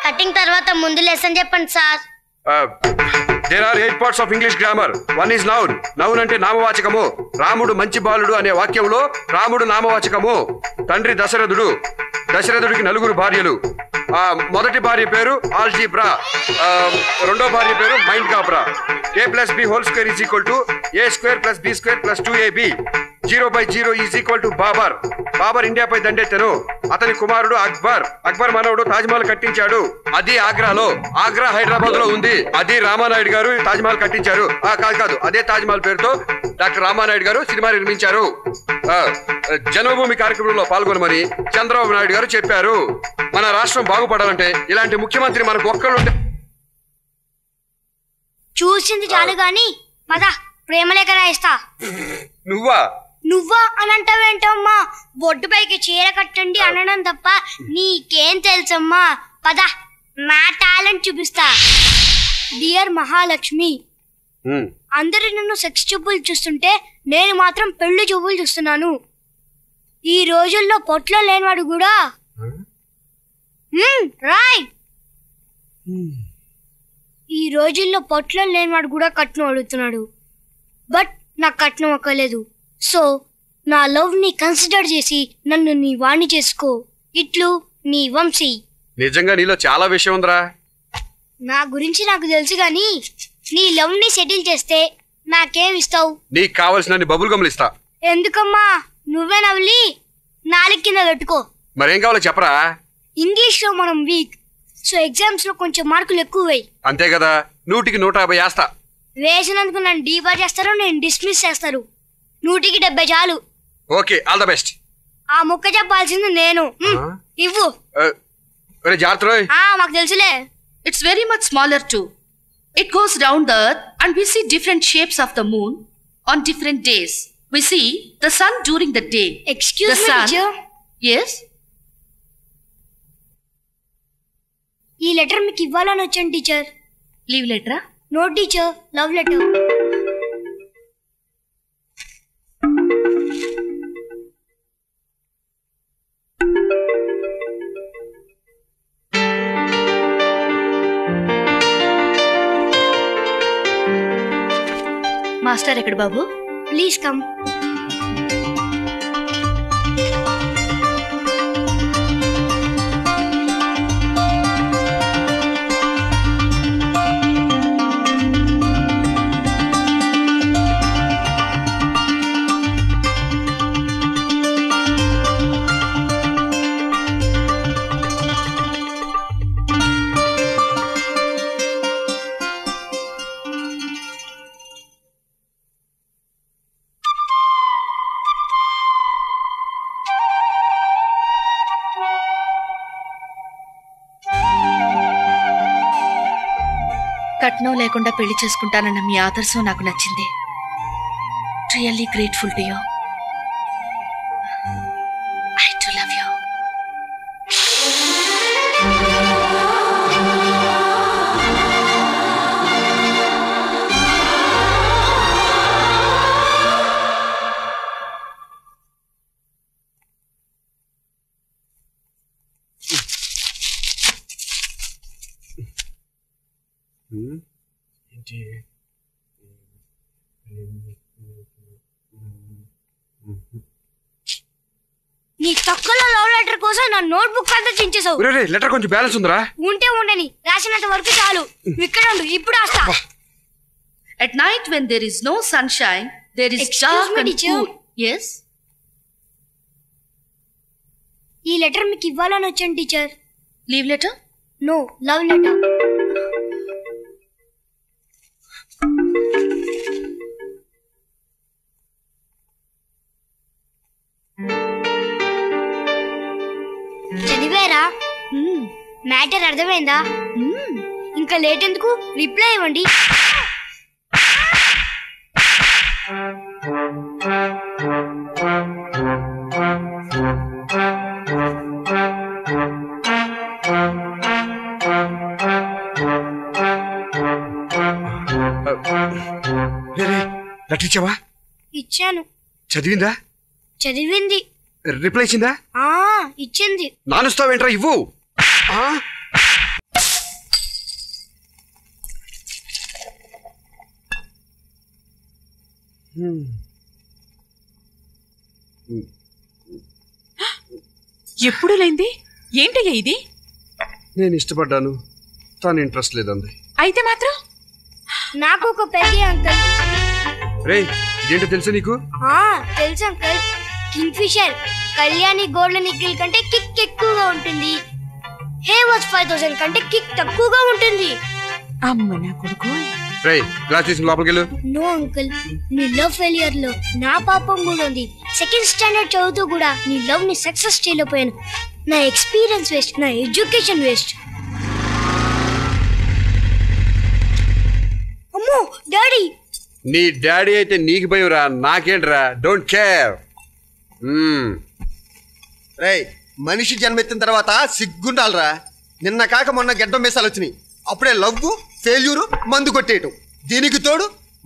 Speaker 14: Cutting తర్వాత ముందు లెసన్ చెప్పండి sir.
Speaker 4: There are 8 parts of English grammar. One is noun. Noun అంటే నామవాచకము. రాముడు మంచి బాలుడు అనే వాక్యంలో రాముడు నామవాచకము. తండ్రి దశరథుడు. దశరథుడికి 4 భార్యలు. మొదటి భార్య పేరు ఆల్జీబ్రా. రెండో భార్య పేరు మైండ్ కాబ్రా. a+b whole square is equal to a² + b² + 2ab. 0/0 is equal to Babur. Babur ఇండియాపై దండెత్తెను. అతని కుమారుడు అక్బర్. అక్బర్ మనవడు తాజ్మహల్ కట్టించాడు. అది ఆగ్రాలో. ఆగ్రా హైదరాబాద్ లో ఉంది. అది రామానాయుడు గారు తాజ్మహల్ కట్టించారు. కాదు, అదే తాజ్మహల్ పేరుతో డాక్టర్ రామానాయుడు గారు సినిమా నిర్మించారు. జన్మభూమి కార్యక్రమంలో పాల్గొనమని చంద్రబాబు నాయుడు గారు చెప్పారు. మన రాష్ట్రం బాగుపడాలంటే ఇలాంటి ముఖ్యమంత్రి మనకు ఒక్కళ్ళు.
Speaker 14: చూసింది చాలు గాని పద ప్రేమలేఖ రాయిస్తా.
Speaker 4: నువ్వా
Speaker 14: అని అంటావేంటమ్మా? బొడ్డు పైకి చీర కట్టండి అనడం తప్ప నీకేం తెలుసమ్మా? పద నా టాలెంట్ చూపిస్తా. డియర్ మహాలక్ష్మి, అందరూ నన్ను సెక్స్ చూపులు చూస్తుంటే నేను మాత్రం పెళ్లి చూపులు చూస్తున్నాను. ఈ రోజుల్లో పొట్లో లేనివాడు కూడా రాయ్. ఈ రోజుల్లో పొట్లో లేనివాడు కూడా కట్నం అడుగుతున్నాడు. బట్ నాకు కట్నం అక్కర్లేదు. సో నా లవ్ ని కన్సిడర్ చేసి నన్ను నీ వాణ్ణి చేసుకో. ఇట్లు నీ వంశీ.
Speaker 4: నిజంగా నీలో చాలా విషయం ఉందిరా.
Speaker 14: నా గురించి నాకు తెలుసు గాని నీ లవ్ ని సెటిల్ చేస్తే నాకేం ఇస్తావు?
Speaker 4: నీకు కావలసిన బబుల్ గమ్లు ఇస్తా.
Speaker 14: ఎందుకమ్మా నువ్వే నవ్వి నాలుగు కింద పెట్టుకో.
Speaker 4: మరేం కావాలో చెప్పరా?
Speaker 14: ఇంగ్లీష్ లో మనం వీక్, సో ఎగ్జామ్స్ లో కొంచెం మార్కులు ఎక్కువ వేయి.
Speaker 4: అంతే కదా, 100కి 150 వేస్తా.
Speaker 14: వేసినందుకు నన్ను డీబార్ చేస్తారు, నేను డిస్మిస్ చేస్తారు. 100కి 70 చాలు.
Speaker 4: Okay, all the best.
Speaker 14: ఆ ముక్క చెప్పాల్సింది నేను. ఇవ్వు. మాకు తెలుసులే.
Speaker 5: It's very much smaller too. It goes round the earth and we see different shapes of the moon on different days. We see the sun during the day.
Speaker 14: Excuse me, teacher.
Speaker 5: Yes?
Speaker 14: ఈ లెటర్ మీకు ఇవ్వాలని వచ్చాను టీచర్.
Speaker 5: లీవ్ లెటరా?
Speaker 14: No teacher, love letter.
Speaker 5: Master ఎక్కడ బాబు?
Speaker 14: Please come.
Speaker 5: కట్నం లేకుండా పెళ్లి చేసుకుంటానన్న మీ ఆదర్శం నాకు నచ్చింది. Really grateful to you. I do love you.
Speaker 14: నీ తక్కువ లవ్ లెటర్ కోసం నా నోట్బుక్ అంతా చించేసావు.
Speaker 4: లెటర్ కొంచెం బ్యాలెన్స్ ఉందిరా?
Speaker 14: ఉంటే ఉండని, రాసినంత వరకు చాలు. ఇక్కడ ఉండు, ఇప్పుడు వస్తా.
Speaker 5: At night when there is no sunshine, there is dark and cool. Yes?
Speaker 14: ఈ లెటర్ మీకు ఇవ్వాలని వచ్చాను teacher.
Speaker 5: Leave letter?
Speaker 14: No, love letter. చదివారా? మ్యాటర్ అర్థమైందా? ఇంకా లేట్ ఎందుకు, రిప్లై ఇవ్వండి.
Speaker 4: లెటర్ ఇచ్చావా?
Speaker 14: ఇచ్చాను.
Speaker 4: చదివిందా?
Speaker 14: చదివింది.
Speaker 4: రిప్లై ఇచ్చిందా?
Speaker 14: ఇచ్చింది.
Speaker 4: నానుస్తావేంట్రా, ఇవ్వు.
Speaker 12: ఎప్పుడు లేంది ఏంటయ్యా ఇది?
Speaker 4: నేను ఇష్టపడ్డాను, తను ఇంట్రెస్ట్ లేదండి.
Speaker 12: అయితే మాత్రం
Speaker 14: నాకు ఒక పెద్ద అంకల్.
Speaker 4: రే, ఇదేంటో తెలుసా నీకు?
Speaker 14: తెలుసు uncle. Kingfisher Kalyani gold Nikhil కంటే కిక్ ఎక్కువగా ఉంటుంది. హే వాజ్ 5000 కంటే కిక్ తక్కువగా ఉంటుంది.
Speaker 12: అమ్మ నా కొడుకు.
Speaker 4: రే, క్లాస్ తీసి లోపలికి వెళ్ళు.
Speaker 14: నో అంకుల్, నీ లవ్ ఫెయిలియర్ లో నా పాపం కూడా ఉంది. సెకండ్ స్టాండర్డ్ చదువుతూ కూడా నీ లవ్ ని సక్సెస్ చేయలేకపోయాను. నా ఎక్స్పీరియన్స్ వేస్ట్, నా ఎడ్యుకేషన్ వేస్ట్. అమ్మో డాడీ.
Speaker 4: నీ డాడీ అయితే నీకు భయం రా, నాకేంట్రా, డోంట్ కేర్.
Speaker 13: రే, మనిషి జన్మెత్తిన తర్వాత సిగ్గుండాలరా. నిన్న కాక మొన్న గెడ్డం మీసాలు వచ్చినాయి, అప్పుడే లవ్వు ఫెయిల్యూరు మందు కొట్టేయటం. దీనికి తోడు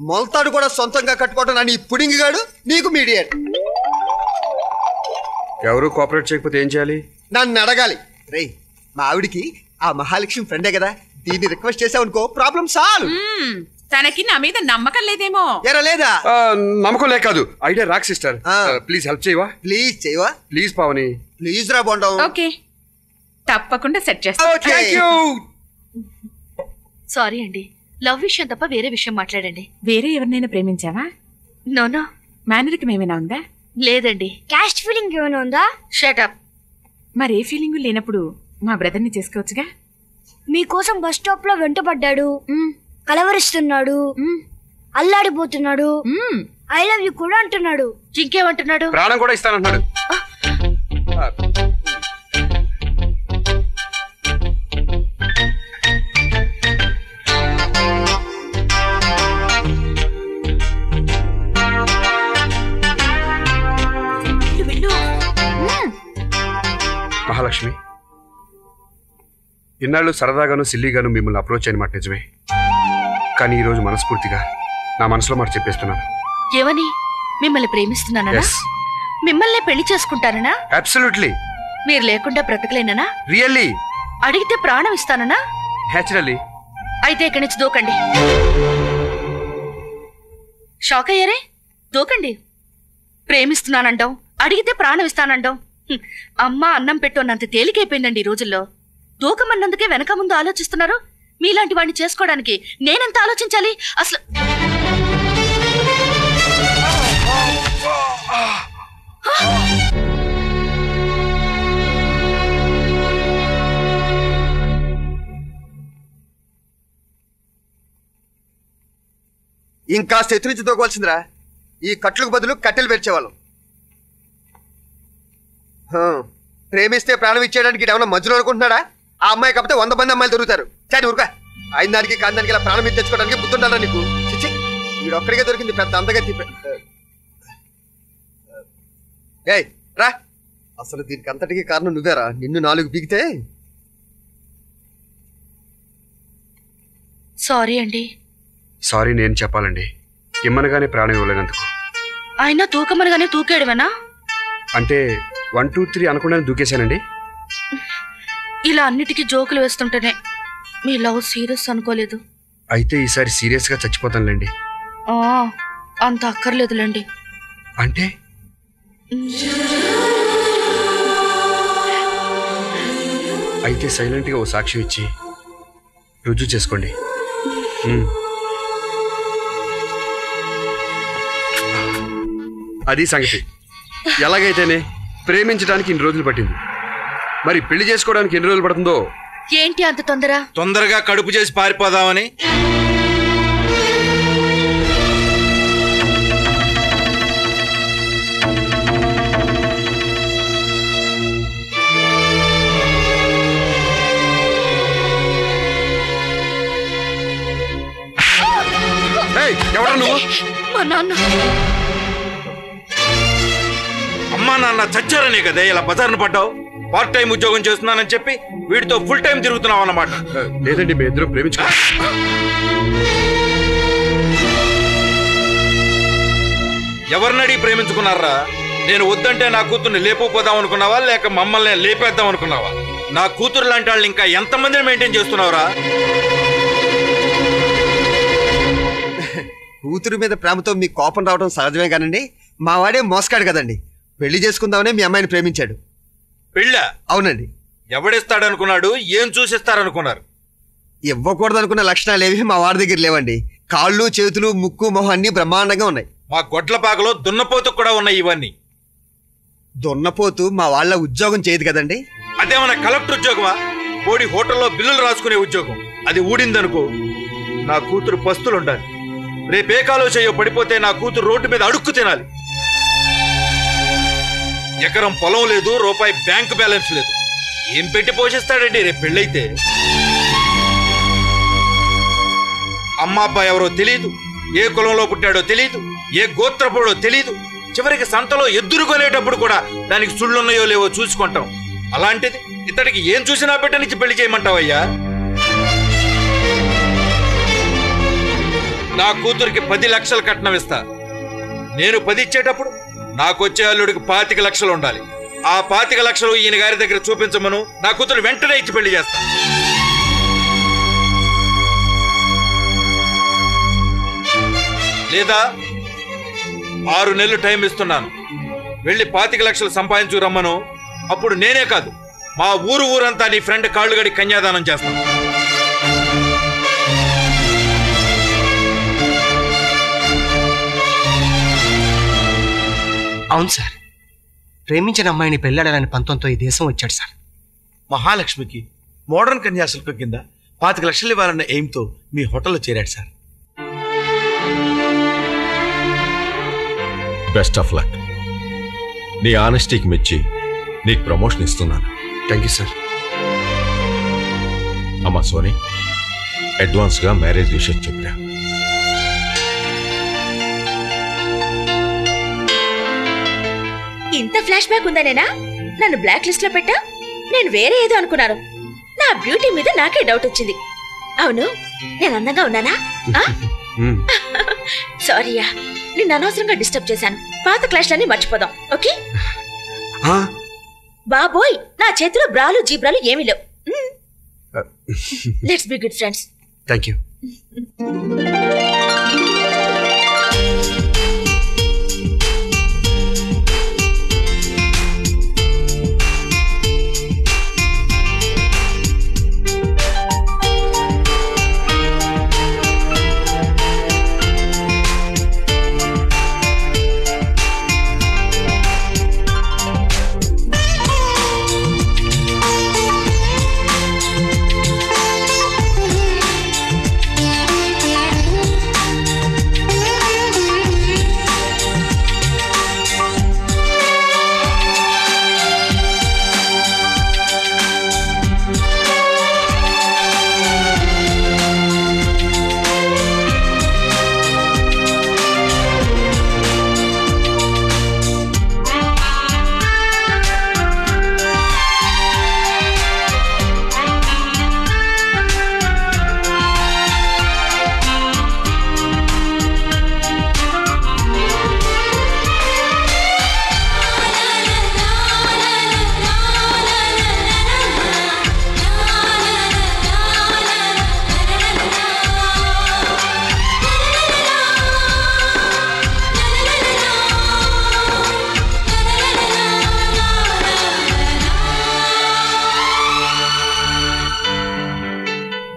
Speaker 13: మొలతాడు కూడా సొంతంగా కట్టుకోవటం. నీ పుడింగిగాడు నీకు మీడియేట్.
Speaker 4: ఎవరు కోఆపరేట్ చేయకపోతే ఏం చేయాలి?
Speaker 13: నన్ను అడగాలి. రే, మా ఆవిడికి ఆ మహాలక్ష్మి ఫ్రెండే కదా, దీన్ని రిక్వెస్ట్ చేసావనుకో ప్రాబ్లం సాల్వ్.
Speaker 12: తనకి నా మీద నమ్మకం లేదేమో.
Speaker 13: ఎరా లేదా?
Speaker 4: నమ్మకం లేక కాదు, idea rock sister. Please help చేయవా?
Speaker 13: ప్లీజ్ చేయవా?
Speaker 4: ప్లీజ్ పావని.
Speaker 13: ప్లీజ్ రా బొండం.
Speaker 12: ఓకే, తప్పకుండా సెట్ చేస్తా.
Speaker 5: సారీ అండి, లవ్ విషయం తప్ప వేరే విషయం మాట్లాడండి.
Speaker 12: వేరే ఎవరినైనా ప్రేమించావా?
Speaker 5: నోనో,
Speaker 12: మేనరికం ఏమైనా ఉందా?
Speaker 5: లేదండి.
Speaker 14: క్యాస్ట్ ఫీలింగ్ ఏమైనా ఉందా?
Speaker 5: షటప్.
Speaker 12: మరే ఫీలింగ్ లేనప్పుడు మా బ్రదర్ని చేసుకోవచ్చుగా.
Speaker 14: మీకోసం బస్ స్టాప్ లో వెంటబడ్డాడు, కలవరిస్తున్నాడు, అల్లాడిపోతున్నాడు, ఐ లవ్ యూ కూడా అంటున్నాడు.
Speaker 5: ఇంకేమంటున్నాడు?
Speaker 4: ప్రాణం కూడా ఇస్తానంటున్నాడు. మహాలక్ష్మి, ఇన్నాళ్ళు సరదాగాను సిల్లీగాను మిమ్మల్ని అప్రోచ్ అయిన మాట నిజమే, కానీ ఈరోజు మనస్ఫూర్తిగా నా మనసులో మాట చెప్పేస్తున్నాను.
Speaker 5: ఏమని? మిమ్మల్ని ప్రేమిస్తున్నానా?
Speaker 4: Yes.
Speaker 5: మిమ్మల్ని పెళ్లి చేసుకుంటాననా?
Speaker 4: అబ్సల్యూట్లీ.
Speaker 5: మీరు లేకుండా బ్రతకలేనా?
Speaker 4: రియల్లీ.
Speaker 5: అడిగితే ప్రాణం ఇస్తాననా?
Speaker 4: న్యాచురల్లీ.
Speaker 5: అయితే ఇక్కడి నుంచి దూకండి. షాక్ అయ్యారే? దూకండి. ప్రేమిస్తున్నానంటాం, అడిగితే ప్రాణం ఇస్తానంటాం. అమ్మ అన్నం పెట్టోన్నంత తేలికైపోయిందండి ఈ రోజుల్లో. దూకమన్నందుకే వెనక ముందు ఆలోచిస్తున్నారు. మీలాంటి వాడిని చేసుకోవడానికి నేనెంత ఆలోచించాలి అసలు?
Speaker 13: ఇంకా ఎత్తురించి దూకోవాల్సిందిరా. ఈ కట్లకు బదులు కట్టెలు పెంచేవాళ్ళం. ప్రేమిస్తే ప్రాణం ఇచ్చేయడానికి ఏమన్నా మధ్యలో అనుకుంటున్నాడా? ఆ అమ్మాయి కాకపోతే 100 మంది అమ్మాయిలు దొరుకుతారు. చాటి ఊరుకా. అయిన దానికి కాని దానికి ఇలా ప్రాణం మీద తెచ్చుకోవడానికి బుద్ధుండాలా నీకు? చిచ్చి, వీడు ఒక్కడికే దొరికింది పెద్ద అందగత్తి. ఏయ్ రా, అసలు దీనికి అంతటికీ కారణం నువ్వేరా. నిన్ను 4 పీకితే.
Speaker 5: సారీ అండి.
Speaker 4: సారీ నేను చెప్పాలండి, ఇమ్మనగానే ప్రాణం ఇవ్వలేనందుకు.
Speaker 5: ఆయన తూకమనగానే తూకేయడమేనా?
Speaker 4: అంటే 1 2 3 అనకుండానే దూకేశానండి.
Speaker 5: ఇలా అన్నిటికీ జోకులు వేస్తుంటేనే మీ లవ్ సీరియస్ అనుకోలేదు.
Speaker 4: అయితే ఈసారి సీరియస్ గా చచ్చిపోతానులేండి.
Speaker 5: అంత అక్కర్లేదులేండి.
Speaker 4: అంటే అయితే సైలెంట్ గా ఓ సాక్ష్యం ఇచ్చి రుజువు చేసుకోండి. అది సంగతి. ఎలాగైతేనే ప్రేమించడానికి ఇన్ని రోజులు పట్టింది, మరి పెళ్లి చేసుకోవడానికి ఎన్ని రోజులు పడుతుందో.
Speaker 5: ఏంటి అంత తొందర?
Speaker 9: తొందరగా కడుపు చేసి పారిపోదామని.
Speaker 4: ఎవడా నువ్వు?
Speaker 5: మా నాన్న.
Speaker 9: అమ్మా నాన్న చచ్చారనే కదా ఇలా బజార్ను పడ్డావు. పార్ట్ టైం ఉద్యోగం చేస్తున్నానని చెప్పి వీడితో ఫుల్ టైం తిరుగుతున్నావు అన్నమాట.
Speaker 4: లేదండి, మీ ఇద్దరు ప్రేమించుకో.
Speaker 9: ఎవరినడి ప్రేమించుకున్నారా? నేను వద్దంటే నా కూతుర్ని లేపుపోదాం అనుకున్నావా, లేక మమ్మల్ని లేపేద్దాం అనుకున్నావా? నా కూతురు లాంటి వాళ్ళు ఇంకా ఎంతమందిని మెయింటైన్ చేస్తున్నావురా?
Speaker 13: కూతురు మీద ప్రేమతో మీ కోపం రావడం సహజమే కానండి. మా వాడే మోసగాడు కదండి. పెళ్లి చేసుకుందామనే మీ అమ్మాయిని ప్రేమించాడు.
Speaker 9: పెళ్ళ?
Speaker 13: అవునండి.
Speaker 9: ఎవడిస్తాడనుకున్నాడు? ఏం చూసిస్తారనుకున్నారు?
Speaker 13: ఇవ్వకూడదనుకున్న లక్షణాలు ఏవి మా వాడి దగ్గర లేవండి. కాళ్ళు చేతులు ముక్కు మొహం అన్ని బ్రహ్మాండంగా ఉన్నాయి.
Speaker 9: మా గొడ్ల పాకలో దున్నపోతు కూడా ఉన్నాయి. ఇవన్నీ
Speaker 13: దున్నపోతు మా వాళ్ళ ఉద్యోగం చేయదు కదండి.
Speaker 9: అదేమన్నా కలెక్టర్ ఉద్యోగమా? బోడి హోటల్లో బిల్లులు రాసుకునే ఉద్యోగం. అది ఊడిందనుకో నా కూతురు పస్తులుండాలి. రేపే కాలో చేయో పడిపోతే నా కూతురు రోడ్డు మీద అడుక్కు తినాలి. ఎకరం పొలం లేదు, రూపాయి బ్యాంక్ బ్యాలెన్స్ లేదు. ఏం పెట్టి పోషిస్తాడండి రేపు పెళ్ళైతే? అమ్మ అబ్బాయి ఎవరో తెలియదు, ఏ కులంలో పుట్టాడో తెలియదు, ఏ గోత్రపుడో తెలియదు. చివరికి సంతలో ఎద్దురు కొనేటప్పుడు కూడా దానికి సుళ్ళున్నాయో లేవో చూసుకుంటాం. అలాంటిది ఇతడికి ఏం చూసినా బిడ్డనిచ్చి పెళ్లి చేయమంటావయ్యా? నా కూతురికి 10 లక్షలు కట్నం ఇస్తా. నేను 10 ఇచ్చేటప్పుడు నాకొచ్చే అల్లుడికి 25 లక్షలు ఉండాలి. ఆ 25 లక్షలు ఈయన గారి దగ్గర చూపించమను. నా కూతురు వెంటనే ఇచ్చి పెళ్లి చేస్తా. లేదా 6 నెలలు టైం ఇస్తున్నాను. వెళ్ళి 25 లక్షలు సంపాదించు రమ్మను. అప్పుడు నేనే కాదు, మా ఊరంతా నీ ఫ్రెండ్ కాళ్ళుగడి కన్యాదానం చేస్తాను.
Speaker 6: అవును సార్, ప్రేమించిన అమ్మాయిని పెళ్ళాడాలని పంతంతో ఈ దేశం వచ్చాడు సార్.
Speaker 9: మహాలక్ష్మికి మోడర్న్ కన్యాశుల్కం కింద 25 లక్షలు ఇవ్వాలన్న ఎయిమ్తో మీ హోటల్లో చేరాడు సార్.
Speaker 11: Best of luck. నీ ఆనెస్టీకి మెచ్చి నీకు ప్రమోషన్ ఇస్తున్నాను.
Speaker 4: Thank you sir.
Speaker 11: అమ్మా సోనీ, అడ్వాన్స్గా మ్యారేజ్ విషయం చెప్పా.
Speaker 5: ఇంత ఫ్లాష్ బ్యాక్ ఉందనేనా నన్ను బ్లాక్ లిస్ట్ లో పెట్టా? నేను వేరే ఏదో అనుకున్నాను. నా బ్యూటీ మీద నాకే డౌట్ వచ్చింది. అవును, నేను అందంగా ఉన్నానా? సారీయా, నిన్ను అనవసరంగా డిస్టర్బ్ చేశాను. పాత క్లాష్లన్నీ మర్చిపోదాం, ఓకే? బాబోయ్, నా చేతిలో బ్రాలు జీబ్రాలు ఏమీ లేవు. Let's be good friends.
Speaker 4: Thank you.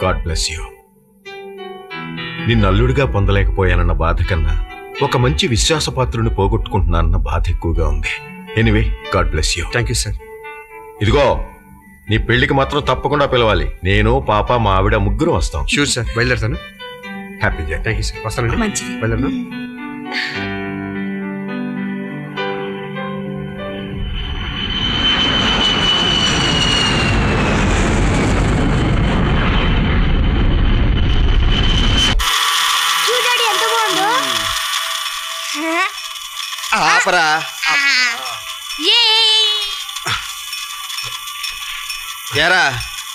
Speaker 11: God bless you. నిన్ను అల్లుడిగా పొందలేకపోయానన్న బాధ కన్నా ఒక మంచి విశ్వాసపాత్రుని పోగొట్టుకుంటున్నానన్న బాధ ఎక్కువగా ఉంది. Anyway, God bless you.
Speaker 4: Thank you sir.
Speaker 11: ఇదిగో, నీ పెళ్లికి మాత్రం తప్పకుండా పిలవాలి. నేను, పాప, మా ఆవిడ ముగ్గురు వస్తాం.
Speaker 4: షూర్ సార్, బయలుదేరుతాను.
Speaker 11: Happy day.
Speaker 4: Thank you sir. వస్తానండి.
Speaker 5: మంచిది.
Speaker 4: బయలుదేరుతాను.
Speaker 14: చూడండి ఎంత బాగుందో.
Speaker 13: ఆపరా. ఏరా,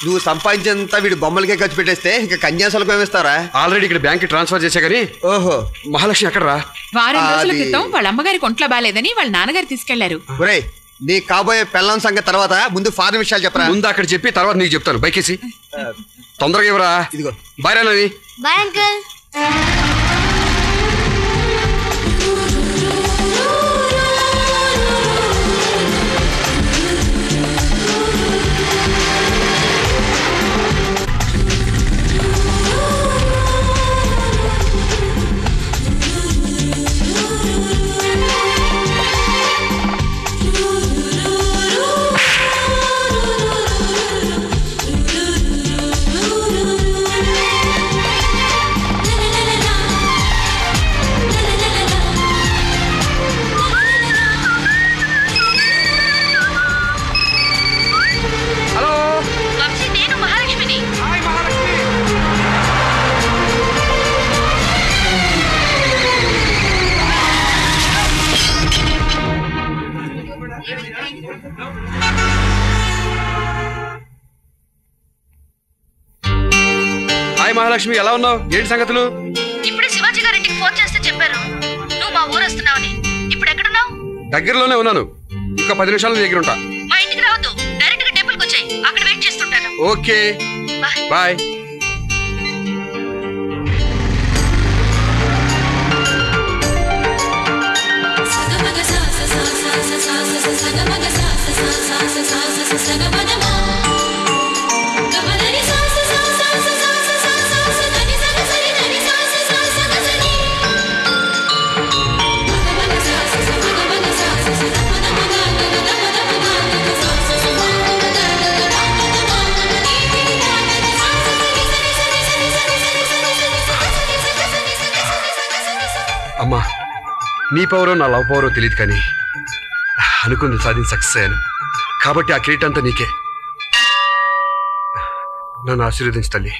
Speaker 13: నువ్వు సంపాదించేంత వీడి బొమ్మలకే ఖర్చు పెట్టేస్తే ఇంకా కన్యాశుల్కం ఏమిస్తారా?
Speaker 4: ఆల్రెడీ ఇక్కడ బ్యాంక్ ట్రాన్స్ఫర్ చేశా కానీ.
Speaker 13: ఓహో,
Speaker 4: మహాలక్ష్మి ఎక్కడరా?
Speaker 12: వారం రోజుల క్రితం వాళ్ళ అమ్మగారికి ఒంట్లో బాలేదని వాళ్ళ నాన్నగారు తీసుకెళ్లారు.
Speaker 13: ఒరేయ్, నీ కాబోయే పెళ్ళం సంగతి తర్వాత ముందు ఫారెన్ విషయాలు చెప్పరా.
Speaker 4: ముందు అక్కడ చెప్పి తర్వాత నీకు చెప్తాను. బైకేసి తొందరగా ఇవ్వరా.
Speaker 13: ఇదిగో
Speaker 4: బయరానది.
Speaker 14: Bye uncle.
Speaker 4: హాయ్ మహాలక్ష్మి, ఎలా ఉన్నావు? ఏంటి సంగతులు?
Speaker 5: ఇప్పుడే శివాజీ గారింటికి ఫోన్ చేస్తే చెప్పారు నువ్వు మా ఊరు వస్తున్నావని. ఇప్పుడు ఎక్కడున్నావు?
Speaker 4: దగ్గరలోనే ఉన్నాను. ఇంకా 10 నిమిషాలు దగ్గర ఉంటా.
Speaker 5: మా ఇంటికి రావద్దు, డైరెక్ట్ గా టెంపుల్ కి వచ్చాయి. అక్కడ వెయిట్ చేస్తుంటాను.
Speaker 4: Okay, bye. నీ పవరో నా లవ్ పవరో తెలియదు కానీ అనుకుంది సాధించి సక్సెస్ అయ్యాను. కాబట్టి ఆ కిరీటం అంతా నీకే. నన్ను ఆశీర్వదించు తల్లి.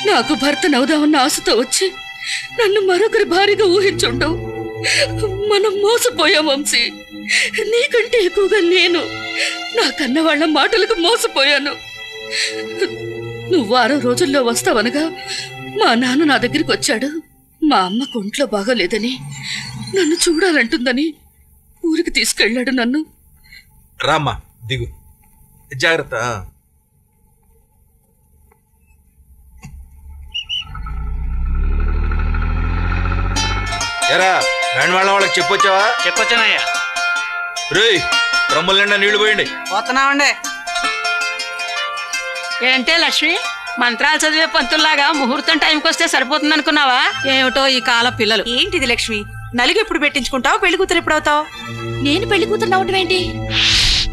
Speaker 5: నాకు భర్తనవుదామన్న ఆశతో వచ్చి నన్ను మరొకరి భారీగా ఊహించుండవు. మనం మోసపోయాం వంశీ. నీకంటే ఎక్కువగా నేను నా కన్నవాళ్ల మాటలకు మోసపోయాను. నువ్వు 6 రోజుల్లో వస్తావనగా మా నాన్న నా దగ్గరికి వచ్చాడు. మా అమ్మ ఒంట్లో బాగోలేదని నన్ను చూడాలంటుందని ఊరికి తీసుకెళ్ళాడు నన్ను.
Speaker 9: రామ్మా దిగు, జాగ్రత్త. ఎరా బ్యాండ్ వాళ్ళకి చెప్పొచ్చావా?
Speaker 1: చెప్పొచ్చానయ్యా.
Speaker 9: రేయ్ బ్రహ్మల నిండా నీళ్లు పోయండి.
Speaker 2: పోతున్నామండి. ఏంటే లక్ష్మి, మంత్రాలు చదివే పంతుల్లాగా ముహూర్తం టైంకి వస్తే సరిపోతుంది అనుకున్నావా? ఏమిటో ఈ కాల పిల్లలు.
Speaker 15: ఏంటిది లక్ష్మి, నలుగు ఎప్పుడు పెట్టించుకుంటావు, పెళ్లి కూతురు ఎప్పుడు అవుతావు?
Speaker 5: నేను పెళ్లి కూతురు అవటం ఏంటి?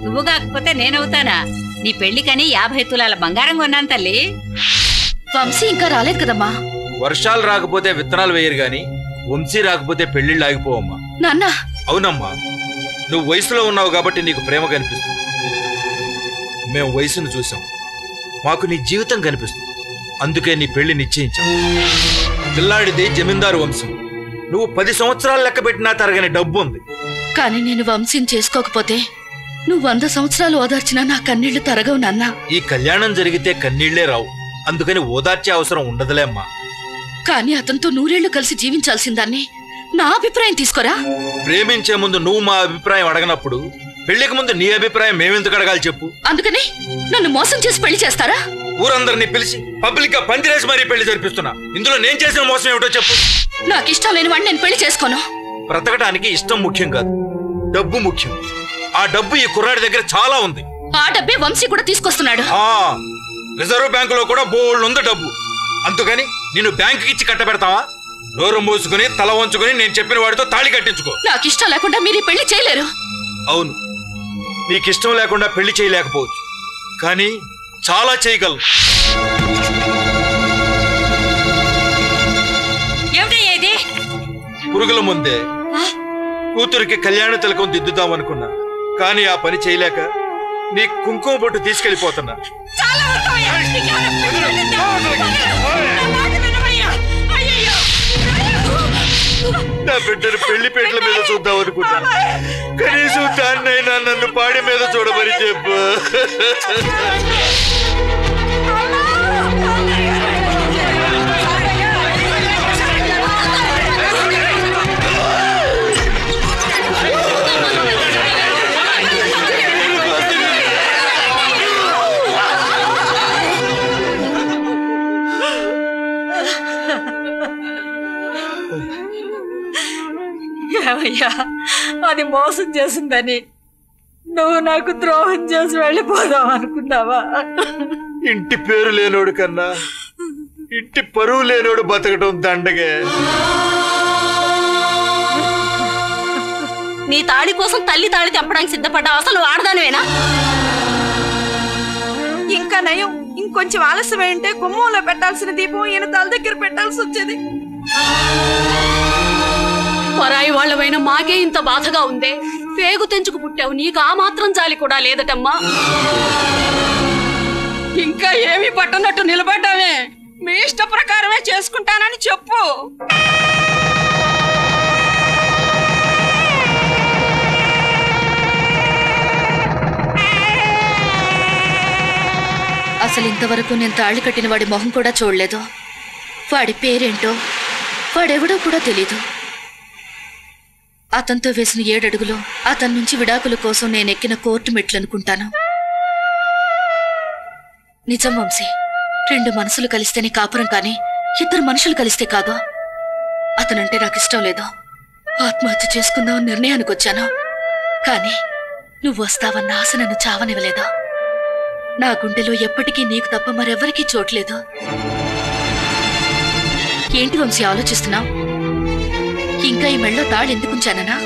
Speaker 16: నువ్వు కాకపోతే నేనవుతానా? నీ పెళ్లికని 50 తులాల బంగారం కొన్నాను తల్లి.
Speaker 5: వంశీ ఇంకా రాలేదు కదమ్మా.
Speaker 9: వర్షాలు రాకపోతే విత్తనాలు వేయరు గాని వంశీ రాకపోతే పెళ్లిళ్ళు ఆగిపోవమ్మా.
Speaker 5: నాన్న.
Speaker 9: అవునమ్మా, నువ్వు వయసులో ఉన్నావు కాబట్టి నీకు ప్రేమ కనిపిస్తుంది. మేము వయసును చూసాం, మాకు నీ జీవితం కనిపిస్తుంది. అందుకే నీ పెళ్లి నిశ్చయించాం. పిల్లాడిది జమీందారు వంశం. నువ్వు 10 సంవత్సరాలు లెక్క పెట్టినా తరగని డబ్బు ఉంది.
Speaker 5: కానీ నేను వంశీని చేసుకోకపోతే నువ్వు 100 సంవత్సరాలు ఓదార్చినా నా కన్నీళ్లు తరగవు నాన్న.
Speaker 9: ఈ కళ్యాణం జరిగితే కన్నీళ్లే రావు, అందుకని ఓదార్చే అవసరం ఉండదులే అమ్మా.
Speaker 5: కానీ అతనితో 100 ఏళ్లు కలిసి జీవించాల్సిందాన్ని నా అభిప్రాయం తీసుకోరా.
Speaker 9: ప్రేమించే ముందు నువ్వు మా అభిప్రాయం అడగనప్పుడు పెళ్లికి ముందు నీ అభిప్రాయం మేమెందుకు అడగాలి చెప్పు?
Speaker 5: అందుకని నన్ను మోసం చేసి పెళ్లి చేస్తారా?
Speaker 9: ఊరందరినీ పిలిచి పబ్లిక్ గా పందిరేసి మరీ పెళ్లి జరిపిస్తున్నా. ఇందులో నేను చేసిన మోసం ఏమిటో చెప్పు.
Speaker 5: నాకు ఇష్టం లేని వాడిని నేను పెళ్లి చేసుకోను.
Speaker 9: బ్రతకడానికి ఇష్టం ముఖ్యం కాదు, డబ్బు ముఖ్యం. ఆ డబ్బు ఈ కుర్రాడి దగ్గర చాలా ఉంది.
Speaker 5: ఆ డబ్బే వంశీ కూడా తీసుకొస్తున్నాడు.
Speaker 9: రిజర్వ్ బ్యాంకులో కూడా బోల్డ్ ఉంది డబ్బు. అందుకని నిన్ను బ్యాంకుకి ఇచ్చి కట్టబెడతావా? నోరు మూసుకుని తల వంచుకుని నేను చెప్పిన వాడితో తాళి కట్టించుకో.
Speaker 5: నాకు ఇష్టం లేకుండా మీరు పెళ్లి చేయలేరు.
Speaker 9: అవును, నీకు ఇష్టం లేకుండా పెళ్లి చేయలేకపోవచ్చు, కానీ చాలా చేయగలను. పురుగుల ముందే కూతురికి కళ్యాణ తిలకం దిద్దుదామనుకున్నా, కానీ ఆ పని చేయలేక నీ కుంకుమ బొట్టు తీసుకెళ్లిపోతున్నా. నా బిడ్డను పెళ్లిపేటల మీద చూద్దాం అనుకున్నా, కనీసం దాన్నైనా నన్ను పాడి మీద చూడమని చెప్పు.
Speaker 2: అయ్యా, అది మోసం చేసిందని నువ్వు నాకు ద్రోహం చేసి వెళ్ళిపోదాం అనుకున్నావా?
Speaker 11: ఇంటి పేరు లేనోడు కన్నా ఇంటి పరువు లేనోడు బతకటం దండగే.
Speaker 2: నీ తాళి కోసం తల్లి తాళి తెంపడానికి సిద్ధపడ్డావు. అసలు ఆడదానివేనా?
Speaker 15: ఇంకా నయం, ఇంకొంచెం ఆలస్యమై ఉంటే గుమ్మంలో పెట్టాల్సిన దీపం ఈయన తల దగ్గర పెట్టాల్సి వచ్చేది.
Speaker 2: పరాయి వాళ్ళమైనా మాకే ఇంత బాధగా ఉందే. పేగు తెంచుకు పుట్టావు, నీకు ఆ మాత్రం జాలి కూడా లేదటమ్మా. ఇంకా ఏమీ పట్టనట్టు నిలబడ్డావే. మీ ఇష్ట ప్రకారమే చేసుకుంటానని చెప్పు.
Speaker 5: అసలు ఇంతవరకు నేను తాళి కట్టిన వాడి మొహం కూడా చూడలేదు. వాడి పేరేంటో వాడెవడో కూడా తెలీదు. అతనితో వేసిన 7 అడుగులు అతని నుంచి విడాకుల కోసం నేను ఎక్కిన కోర్టు మెట్లనుకుంటాను. నిజం వంశీ, 2 మనసులు కలిస్తేనే కాపురం, కానీ 2 మనుషులు కలిస్తే కాదు. అతనంటే నాకు ఇష్టం లేదు. ఆత్మహత్య చేసుకుందామని నిర్ణయానికి వచ్చాను. కానీ నువ్వు వస్తావన్న ఆశ నన్ను చావనివ్వలేదు. నా గుండెలో ఎప్పటికీ నీకు తప్ప మరెవ్వరికీ చోట్లేదు. ఏంటి వంశీ ఆలోచిస్తున్నావు? ఇంకా ఈ మెళ్ళో తాళి ఎందుకుంచానా?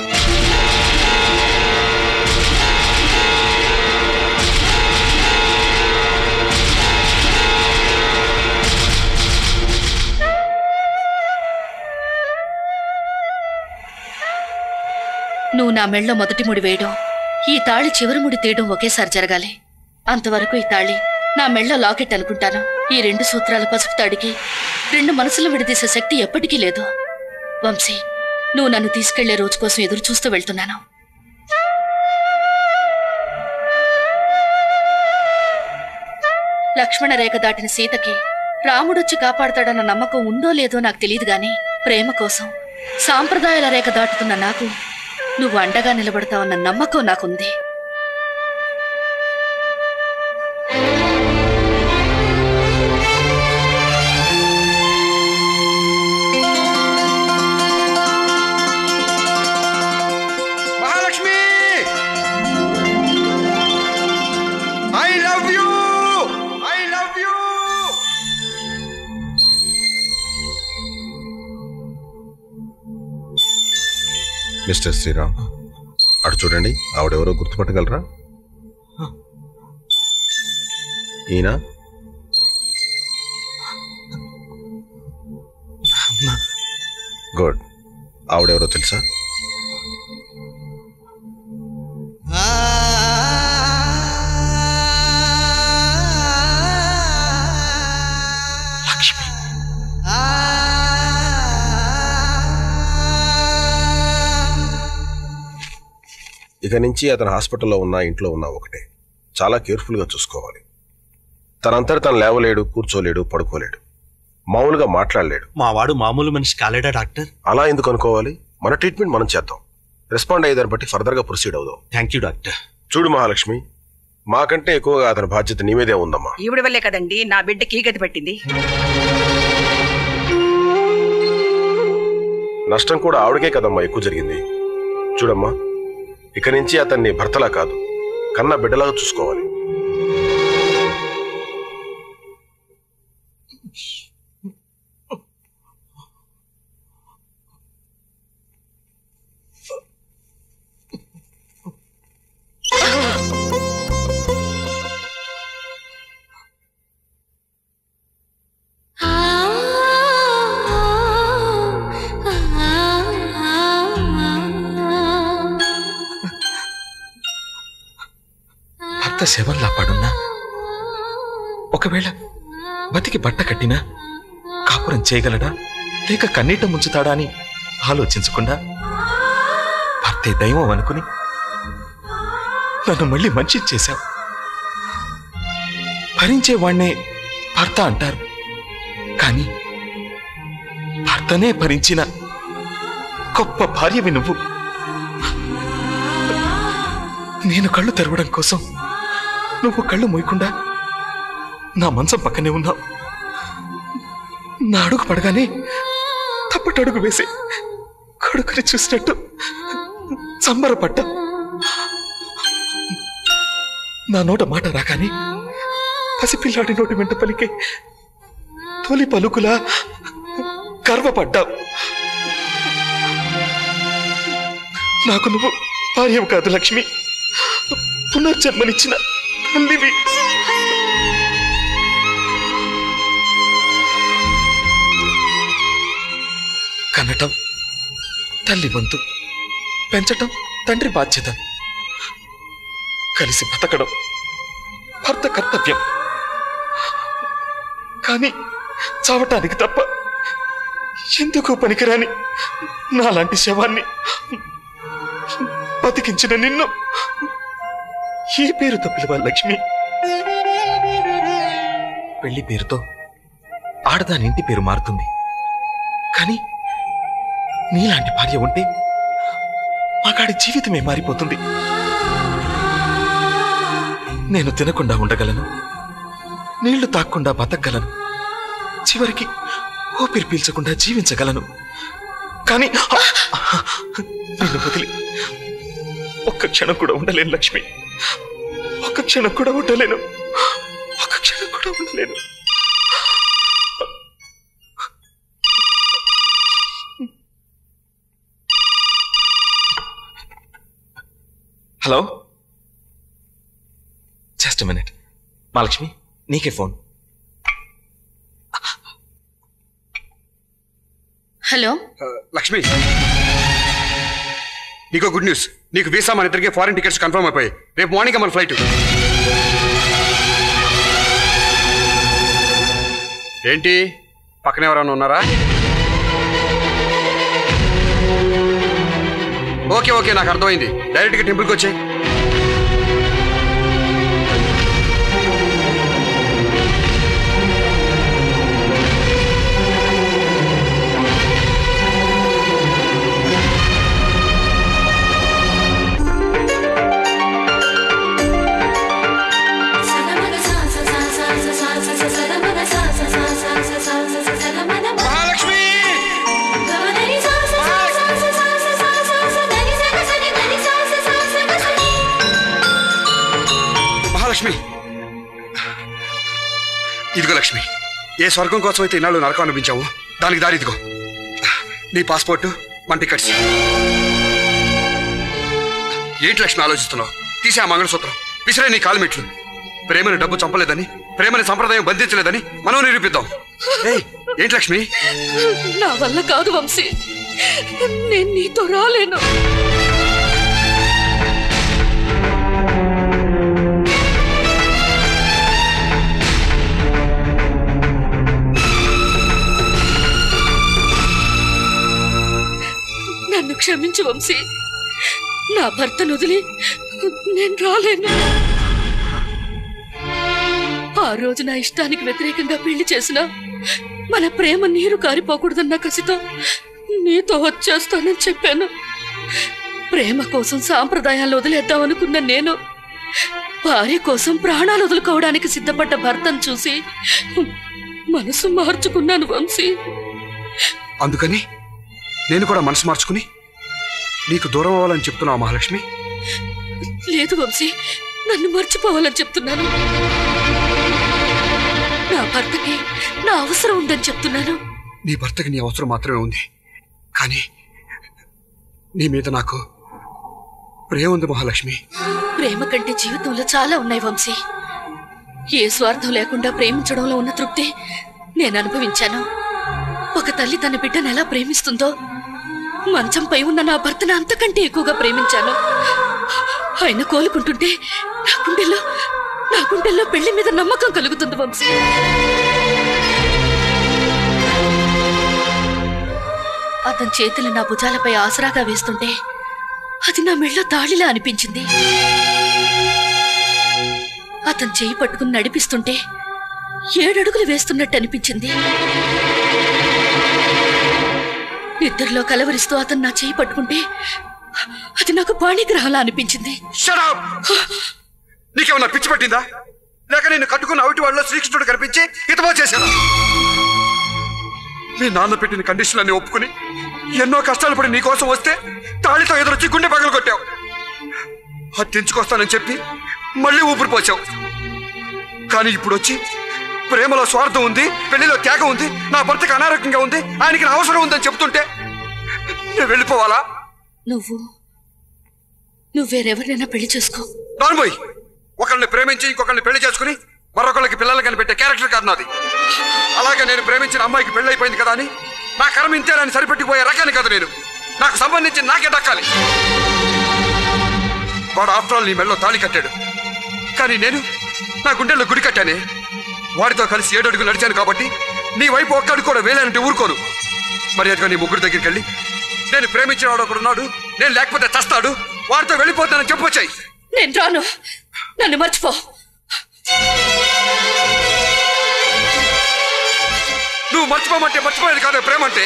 Speaker 5: నువ్వు నా మెళ్ళో మొదటి ముడి వేయడం, ఈ తాళి చివరి ముడి తీయడం ఒకేసారి జరగాలి. అంతవరకు ఈ తాళి నా మెళ్ళో లాకెట్ అనుకుంటాను. ఈ 2 సూత్రాల పసుపు తాడికి 2 మనసులు విడదీసే శక్తి ఎప్పటికీ లేదు. వంశీ, నువ్వు నన్ను తీసుకెళ్లే రోజు కోసం ఎదురు చూస్తూ వెళ్తున్నాను. లక్ష్మణ రేఖ దాటిన సీతకి రాముడొచ్చి కాపాడతాడన్న నమ్మకం ఉందో లేదో నాకు తెలియదు, గాని ప్రేమ కోసం సాంప్రదాయాల రేఖ దాటుతున్న నాకు నువ్వు అండగా నిలబడతావన్న నమ్మకం నాకుంది.
Speaker 13: Mahalakshmi, I love you, I love you.
Speaker 3: Mister Sriram, అటు చూడండి. ఆవిడెవరో గుర్తుపట్టగలరా? ఈయన గుడ్. ఆవిడెవరో తెలుసా?
Speaker 11: లక్ష్మి.
Speaker 3: ఇక నుంచి అతను హాస్పిటల్లో ఉన్నా ఇంట్లో ఉన్నా ఒకటే. చాలా కేర్ఫుల్గా చూసుకోవాలి. తనంతట తను లేవలేడు, కూర్చోలేడు, పడుకోలేడు, మామూలుగా మాట్లాడలేడు.
Speaker 17: మా వాడు మామూలు మనిషి కాలేడా డాక్టర్?
Speaker 3: అలా ఎందుకు అనుకోవాలి? మన ట్రీట్మెంట్ మనం చేద్దాం. రెస్పాండ్ అయ్యేదాన్ని బట్టి ఫర్దర్గా ప్రొసీడ్ అవుదాం.
Speaker 17: Thank you doctor.
Speaker 3: చూడు మహాలక్ష్మి, మాకంటే ఎక్కువగా అతని బాధ్యత నీ మీదే ఉందమ్మా.
Speaker 15: ఈవిడ వల్లే కదండి నా బిడ్డకి గతి పట్టింది.
Speaker 3: నష్టం కూడా ఆవిడకే కదమ్మా ఎక్కువ జరిగింది. చూడమ్మా, ఇక నుంచి అతన్ని భర్తలా కాదు, కన్న బిడ్డలాగా చూసుకోవాలి.
Speaker 17: భర్త శవంలా పడున్నా, ఒకవేళ బతికి బట్ట కట్టినా కాపురం చేయగలడా లేక కన్నీట ముంచుతాడా అని ఆలోచించకుండా భర్తే దైవం అనుకుని నన్ను మళ్ళీ మంచి చేశావు. భరించేవాణ్ణే భర్త అంటారు, కానీ భర్తనే భరించిన గొప్ప భార్యవి నువ్వు. నేను కళ్ళు తెరవడం కోసం నువ్వు కళ్ళు మూయకుండా నా మంచం పక్కనే ఉన్నావు. నా అడుగు పడగానే తప్పటడుగు వేసి కొడుకుని చూసినట్టు సంబరపడ్డా. నా నోట మాట రాగానే పసిపిల్లాడి నోటి వెంట పలికే తొలి పలుకులా గర్వపడ్డా. నాకు నువ్వు భార్యవు కాదు లక్ష్మి, పునర్జన్మనిచ్చిన తల్లివి. కనటం తల్లి వంతు, పెంచటం తండ్రి బాధ్యత, కలిసి బతకడం భర్త కర్తవ్యం. కానీ చావటానికి తప్ప ఎందుకు పనికిరాని నాలాంటి శవాన్ని బతికించిన నిన్ను ఈ పేరుతో పిలవాలి లక్ష్మి. పెళ్లి పేరుతో ఆడదాని ఇంటి పేరు మారుతుంది, కానీ నీలాంటి భార్య ఉంటే మగాడి జీవితమే మారిపోతుంది. నేను తినకుండా ఉండగలను, నీళ్లు తాక్కుండా బతకగలను, చివరికి ఊపిరి పీల్చకుండా జీవించగలను. కానీ నిన్ను వదిలి ఒక్క క్షణం కూడా ఉండలేను లక్ష్మి, ఒక్క క్షణం కూడా ఉండలేను, ఒక్క క్షణం కూడా ఉండలేను. Hello, just minute. మహాలక్ష్మి, నీకే ఫోన్.
Speaker 5: హలో
Speaker 4: లక్ష్మి, నీకో గుడ్ న్యూస్. నీకు వీసా మన ఇద్దరికి ఫారెన్ టికెట్స్ కన్ఫర్మ్ అయిపోయాయి. రేపు మార్నింగ్ మన ఫ్లైట్. ఏంటి పక్కన ఎవరైనా ఉన్నారా? ఓకే ఓకే, నాకు అర్థమైంది. డైరెక్ట్గా టెంపుల్కి వచ్చాయి. లక్ష్మి, ఇదిగో లక్ష్మి, ఏ స్వర్గం కోసం అయితే ఇన్నాళ్ళు నరకం అనిపించావు, దానికి దారి ఇదిగో. నీ పాస్పోర్టు, మన టికెట్స్. ఏంటి లక్ష్మి ఆలోచిస్తున్నావు? తీసే ఆ మంగళసూత్రం, విసిరే నీ కాలుమెట్లు. ప్రేమని డబ్బు చంపలేదని, ప్రేమని సంప్రదాయం బంధించలేదని మనం నిరూపిద్దాం. ఏంటి లక్ష్మి?
Speaker 5: నా వల్ల కాదు వంశీ, నేను నీతో రాలేను. నన్ను క్షమించు వంశీ, నా భర్తను వదిలి నేను రాలేను. ఆ రోజు నా ఇష్టానికి వ్యతిరేకంగా పెళ్లి చేసినా మన ప్రేమ నీరు కారిపోకూడదన్న కసితో నీతో వచ్చేస్తానని చెప్పాను. ప్రేమ కోసం సాంప్రదాయాలు వదిలేద్దామనుకున్న నేను భార్య కోసం ప్రాణాలు వదులుకోవడానికి సిద్ధపడ్డ భర్తను చూసి మనసు మార్చుకున్నాను వంశీ.
Speaker 4: అందుకని నేను కూడా మనసు మార్చుకుని నీకు దూరం అవ్వాలని చెప్తున్నావు మహాలక్ష్మి?
Speaker 5: లేదు వంశీ, నన్ను మర్చిపోవాలని చెప్తున్నాను. నా భర్తకి నా అవసరం ఉందని చెప్తున్నాను.
Speaker 4: నీ భర్తకి నీ అవసరం మాత్రమే ఉంది, కానీ నీ మీద నాకు ప్రేమ ఉంది మహాలక్ష్మి.
Speaker 5: ప్రేమ కంటే జీవితంలో చాలా ఉన్నాయి వంశీ. ఏ స్వార్థం లేకుండా ప్రేమించడంలో ఉన్న తృప్తి నేను అనుభవించాను. ఒక తల్లి తన బిడ్డను ఎలా ప్రేమిస్తుందో మంచంపై ఉన్న నా భర్తను అంతకంటే ఎక్కువగా ప్రేమించాను. ఆయన కోలుకుంటుంటే నా గుండెల్లో పెళ్లి మీద నమ్మకం కలుగుతుంది వంశీ. అతని చేతులు నా భుజాలపై ఆసరాగా వేస్తుంటే అది నా మెళ్ళో తాళిలా అనిపించింది. అతను చేయి పట్టుకుని నడిపిస్తుంటే 7 అడుగులు వేస్తున్నట్టు అనిపించింది. నిద్రలో కలవరిస్తూ అతను నా చేయి పట్టుకుంటే అది నాకు పాణిగ్రహంలా అనిపించింది.
Speaker 4: నీకేమన్నా పిచ్చి పట్టిందా? లేక నేను కట్టుకున్న అవిటి వాళ్ళలో శ్రీకృష్ణుడు కనిపించి హితబో చేశాను. మీ నాన్న పెట్టిన కండిషన్లన్నీ ఒప్పుకుని ఎన్నో కష్టాలు పడి నీకోసం వస్తే తాళితో ఎదురొచ్చి గుండె పగలు కొట్టావు. అది తెంచుకొస్తానని చెప్పి మళ్ళీ ఊపిరి పోసావు. కానీ ఇప్పుడు వచ్చి ప్రేమలో స్వార్థం ఉంది, పెళ్లిలో త్యాగం ఉంది, నా భర్తకి అనారోగ్యంగా ఉంది, ఆయనకి నా అవసరం ఉందని చెప్తుంటే నేను వెళ్ళిపోవాలా?
Speaker 5: నువ్వు వేరెవరినైనా పెళ్లి చేసుకో.
Speaker 4: నార్మోయ్, ఒకళ్ళని ప్రేమించి ఇంకొకళ్ళని పెళ్లి చేసుకుని మరొకళ్ళకి పిల్లలు కనిపెట్టే క్యారెక్టర్ కాదు నాది. అలాగే నేను ప్రేమించిన అమ్మాయికి పెళ్లి అయిపోయింది కదా అని నా కర్మ ఇంతేనని సరిపెట్టిపోయే రకాన్ని కాదు నేను. నాకు సంబంధించి నాకే దక్కాలి. వాడు ఆఫ్టర్ ఆల్ నీ మెడలో తాళి కట్టాడు, కానీ నేను నా గుండెల్లో గుడి కట్టానే. వాడితో కలిసి 7 అడుగులు నడిచాను కాబట్టి నీ వైపు ఒక్క అడుగు కూడా వేలేనంటే ఊరుకోను. మర్యాదగా నీ ముగ్గురు దగ్గరికి వెళ్ళి నేను ప్రేమించిన వాడు ఒకడున్నాడు, నేను లేకపోతే చస్తాడు, వాడితో వెళ్ళిపోతానని చెప్పొచ్చాయి.
Speaker 5: నేను రాను, నన్ను మర్చిపో.
Speaker 4: నువ్వు మర్చిపోమంటే మర్చిపోయేది కాదే ప్రేమ అంటే.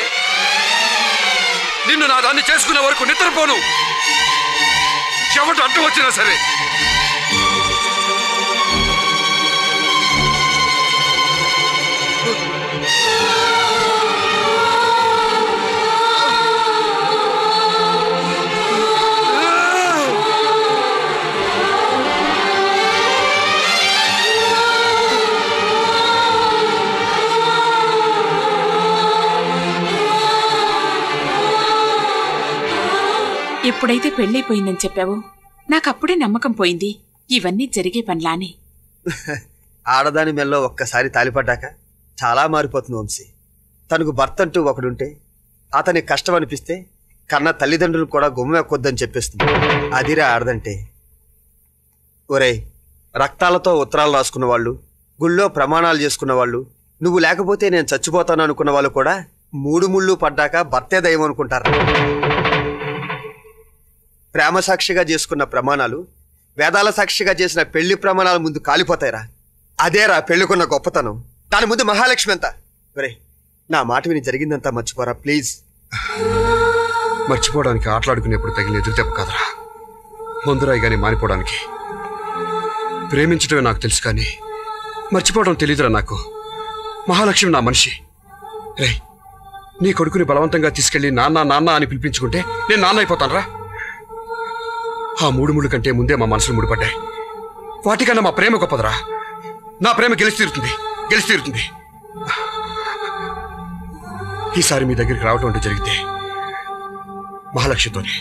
Speaker 4: నిన్ను నా దాన్ని చేసుకునే వరకు నిద్రపోను, ఎవరు అడ్డం వచ్చినా సరే.
Speaker 12: ఎప్పుడైతే పెళ్ళైపోయిందని చెప్పావో నాకప్పుడే నమ్మకం పోయింది ఇవన్నీ జరిగే పనులాని.
Speaker 13: ఆడదాని మెల్లో ఒక్కసారి తాలిపడ్డాక చాలా మారిపోతుంది వంశీ. తనకు భర్త అంటూ ఒకడుంటే అతని కష్టం అనిపిస్తే కన్న తల్లిదండ్రులు కూడా గుమ్మ ఎక్కొద్దని చెప్పేస్తుంది. అదిరా ఆడదంటే. ఒరేయ్, రక్తాలతో ఉత్తరాలు రాసుకున్న వాళ్ళు, గుళ్ళో ప్రమాణాలు చేసుకున్న వాళ్ళు, నువ్వు లేకపోతే నేను చచ్చిపోతాను అనుకున్న వాళ్ళు కూడా 3 ముళ్ళు పడ్డాక భర్తే దయ్యం అనుకుంటారు. ప్రేమ సాక్షిగా చేసుకున్న ప్రమాణాలు, వేదాల సాక్షిగా చేసిన పెళ్లి ప్రమాణాల ముందు కాలిపోతాయిరా. అదేరా పెళ్లికున్న గొప్పతనం. దాని ముందు మహాలక్ష్మి అంతా. ఒరే, నా మాట విని జరిగిందంతా మర్చిపోరా ప్లీజ్.
Speaker 4: మర్చిపోవడానికి ఆటలాడుకునేప్పుడు తగిన ఎదురు దెబ్బ కాదురా, మందురాయి గాని మారిపోవడానికి. ప్రేమించడమే నాకు తెలుసు కానీ మర్చిపోవడం తెలీదురా నాకు. మహాలక్ష్మి నా మనిషి. రే, నీ కొడుకుని బలవంతంగా తీసుకెళ్లి నాన్న నాన్న అని పిలిపించుకుంటే నేను నాన్న అయిపోతానరా? ఆ 3 ముళ్ళు కంటే ముందే మా మనసులు ముడిపడ్డాయి. వాటికన్నా మా ప్రేమ గొప్పదరా. నా ప్రేమ గెలిచి తీరుతుంది. ఈసారి మీ దగ్గరికి రావటం అంటూ జరిగితే మహాలక్ష్మితోనే.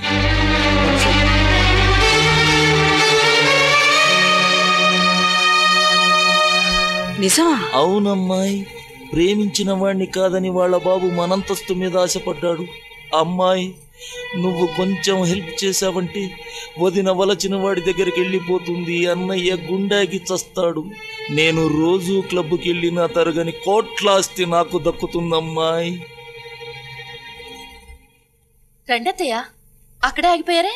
Speaker 5: నిజమా?
Speaker 18: అవునమ్మాయి, ప్రేమించిన వాణ్ణి కాదని వాళ్ళ బాబు మనంతస్తు మీద ఆశపడ్డాడు. అమ్మాయి, నువ్వు కొంచెం హెల్ప్ చేశావంటే వదిన వలచిన వాడి దగ్గరికి వెళ్ళిపోతుంది. అన్నయ్య గుండాకి చస్తాడు. నేను రోజు క్లబ్కి వెళ్ళినా తరగని కోట్లాస్తి నాకు దక్కుతుందమ్మాయి.
Speaker 5: రండత్తయ్య, అక్కడే ఆగిపోయారే,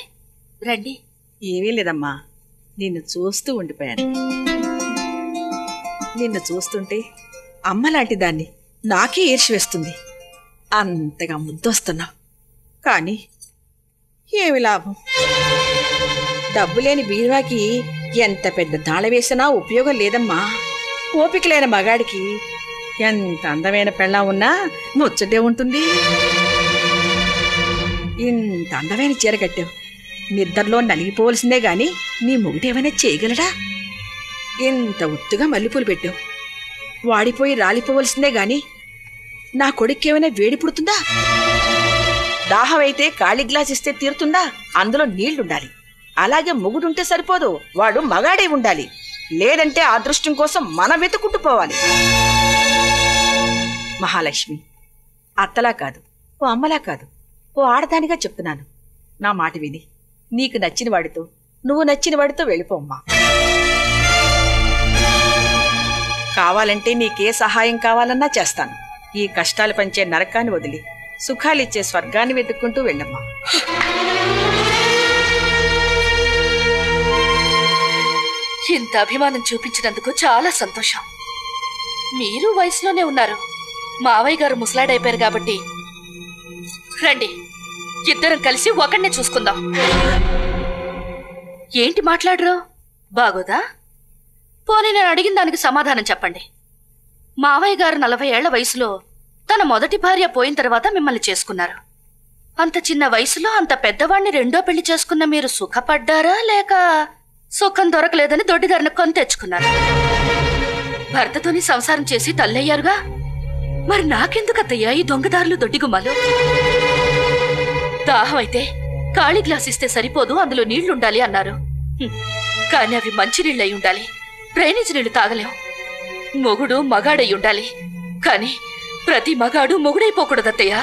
Speaker 5: రండి.
Speaker 19: ఏమీ లేదమ్మా, నిన్ను చూస్తూ ఉండిపోయాను. నిన్ను చూస్తుంటే అమ్మలాంటి దాన్ని నాకే ఈర్ష్య వేస్తుంది. అంతగా ముద్దొస్తున్నావు. కానీ ఏమి లాభం? డబ్బు లేని బీరువాకి ఎంత పెద్ద తాళ వేసినా ఉపయోగం లేదమ్మా. ఓపిక లేని మగాడికి ఎంత అందమైన పెళ్ళం ఉన్నా ముచ్చటే ఉంటుంది. ఇంత అందమైన చీర కట్టావు, నిద్రలో నలిగిపోవలసిందే గాని నీ మొగుడేమైనా చేయగలడా? ఇంత ఉత్తుగా మల్లెపూలు పెట్టావు, వాడిపోయి రాలిపోవలసిందే గాని నా కొడుకేమైనా వేడి పుడుతుందా? దాహం అయితే ఖాళీ గ్లాస్ ఇస్తే తీరుతుందా? అందులో నీళ్లుండాలి. అలాగే మొగుడుంటే సరిపోదు, వాడు మగాడే ఉండాలి. లేదంటే ఆ అదృష్టం కోసం మనం వెతుక్కుంటూ పోవాలి. మహాలక్ష్మి, అత్తలా కాదు, ఓ అమ్మలా కాదు, ఓ ఆడదానిగా చెప్తున్నాను. నా మాట విని నీకు నచ్చిన వాడితో, నువ్వు నచ్చిన వాడితో వెళ్ళిపోమ్మా. కావాలంటే నీకే సహాయం కావాలన్నా చేస్తాను. ఈ కష్టాలు పంచే నరకాన్ని వదిలి సుఖాలిచ్చే స్వర్గాన్ని వెతుక్కుంటూ వెళ్ళమ్మా.
Speaker 5: ఇంత అభిమానం చూపించినందుకు చాలా సంతోషం. మీరు వయసులోనే ఉన్నారు, మావయ్య గారు ముసలాడైపోయారు కాబట్టి రండి, ఇద్దరం కలిసి ఒకడినే చూసుకుందాం. ఏంటి మాట్లాడరు? బాగోదా? పోనీ నేను అడిగిన దానికి సమాధానం చెప్పండి. మావయ్య గారు 40 ఏళ్ల వయసులో తన మొదటి భార్య పోయిన తర్వాత మిమ్మల్ని చేసుకున్నారు. అంత చిన్న వయసులో అంత పెద్దవాణ్ణి రెండో పెళ్లి చేసుకున్న మీరు సుఖపడ్డారా, లేక సుఖం దొరకలేదని దొడ్డిదారిని కొని తెచ్చుకున్నారు? భర్తతోని సంసారం చేసి తల్లయ్యారుగా, మరి నాకెందుకు అత్తయ్యా ఈ దొంగదారులు దొడ్డిగుమ్మాలు? దాహం అయితే ఖాళీ గ్లాస్ ఇస్తే సరిపోదు, అందులో నీళ్లుండాలి అన్నారు. కానీ అవి మంచి నీళ్ళయి ఉండాలి, డ్రైనేజ్ నీళ్లు తాగలేం. మొగుడు మగాడై ఉండాలి, కానీ ప్రతి మగాడు మొగుడైపోకూడదత్తయ్యా.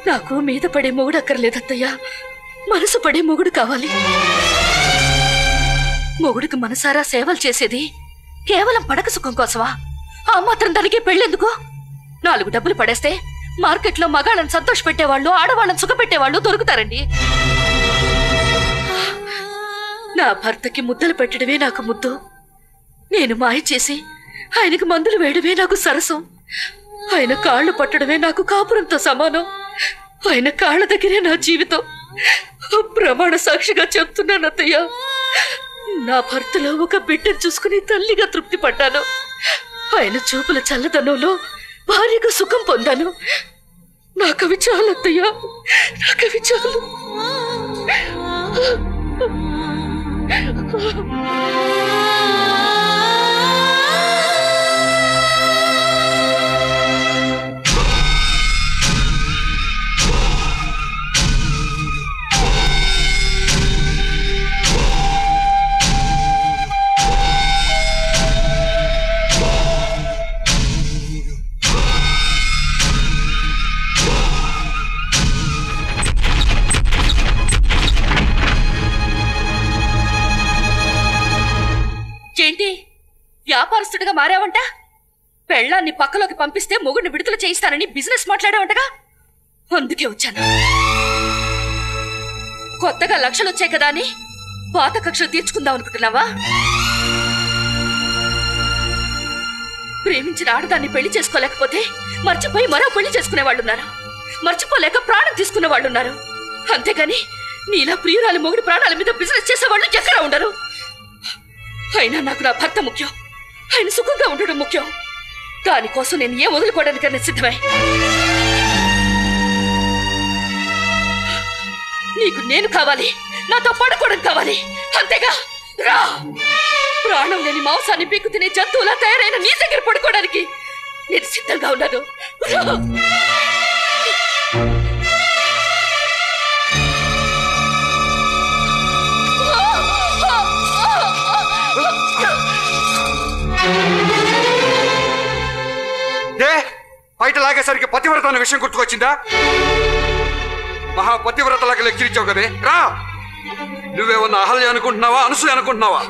Speaker 5: నాకు మీద పడే మొగుడు అక్కర్లేదత్తయ్యా, మనసు పడే మొగుడు కావాలి. మొగుడికి మనసారా సేవలు చేసేది కేవలం పడక సుఖం కోసమా? ఆ మాత్రం దానికి పెళ్ళెందుకు? 4 డబ్బులు పడేస్తే మార్కెట్లో మగాళ్ళని సంతోష పెట్టేవాళ్ళు, ఆడవాళ్ళని సుఖపెట్టేవాళ్ళు దొరుకుతారండి. నా భర్తకి ముద్దలు పెట్టడమే నాకు ముద్దు. నేను మాయ చేసి ఆయనకి మందులు వేయడమే నాకు సరసం. ఆయన కాళ్ళు పట్టడమే నాకు కాపురంతో సమానం. ఆయన కాళ్ళ దగ్గరే నా జీవితం. ప్రమాణ సాక్షిగా చెప్తున్నాను అత్తయ్య, నా భర్తలో ఒక బిడ్డను చూసుకుని తల్లిగా తృప్తి పడ్డాను. ఆయన చూపుల చల్లదనంలో భార్యగా సుఖం పొందాను. నాకవి చాలు అత్తయ్య, నాకవి చాలు. ఏంటి వ్యాపారస్తుడిగా మారావంట? పెళ్ళాన్ని పక్కలోకి పంపిస్తే మొగుడిని విడుదల చేయిస్తానని బిజినెస్ మాట్లాడావంటగా, అందుకే వచ్చాను. కొత్తగా లక్షలు వచ్చాయి కదా అని పాత కక్షలు తీర్చుకుందాం అనుకుంటున్నావా? ప్రేమించిన ఆడదాన్ని పెళ్లి చేసుకోలేకపోతే మర్చిపోయి మరో పెళ్లి చేసుకునే వాళ్ళున్నారు, మర్చిపోలేక ప్రాణం తీసుకునే వాళ్ళున్నారు. అంతేగాని నీలా ప్రియురాలి మొగుడి ప్రాణాల మీద బిజినెస్ చేసేవాళ్ళు ఎక్కడా ఉండరు. అయినా నాకు నా భర్త ముఖ్యం, ఆయన సుఖంగా ఉండడం ముఖ్యం. దానికోసం నేను ఏం వదులుకోవడానికన్నా సిద్ధమే. నీకు నేను కావాలి, నాతో పడుకోవడం కావాలి, అంతేగా? రా, ప్రాణం లేని మాంసాన్ని పీకు తినే జంతువులా తయారైన నీ దగ్గర పడుకోవడానికి నేను సిద్ధంగా ఉన్నాను.
Speaker 4: బయట లాగేసరికి పతివ్రత అన్న విషయం గుర్తుకొచ్చిందా? మహాపతివ్రతలాగా లెక్కిరించావు కదే. రా, నువ్వేమన్నా అహల్య అనుకుంటున్నావా, అనసూయ అనుకుంటున్నావా?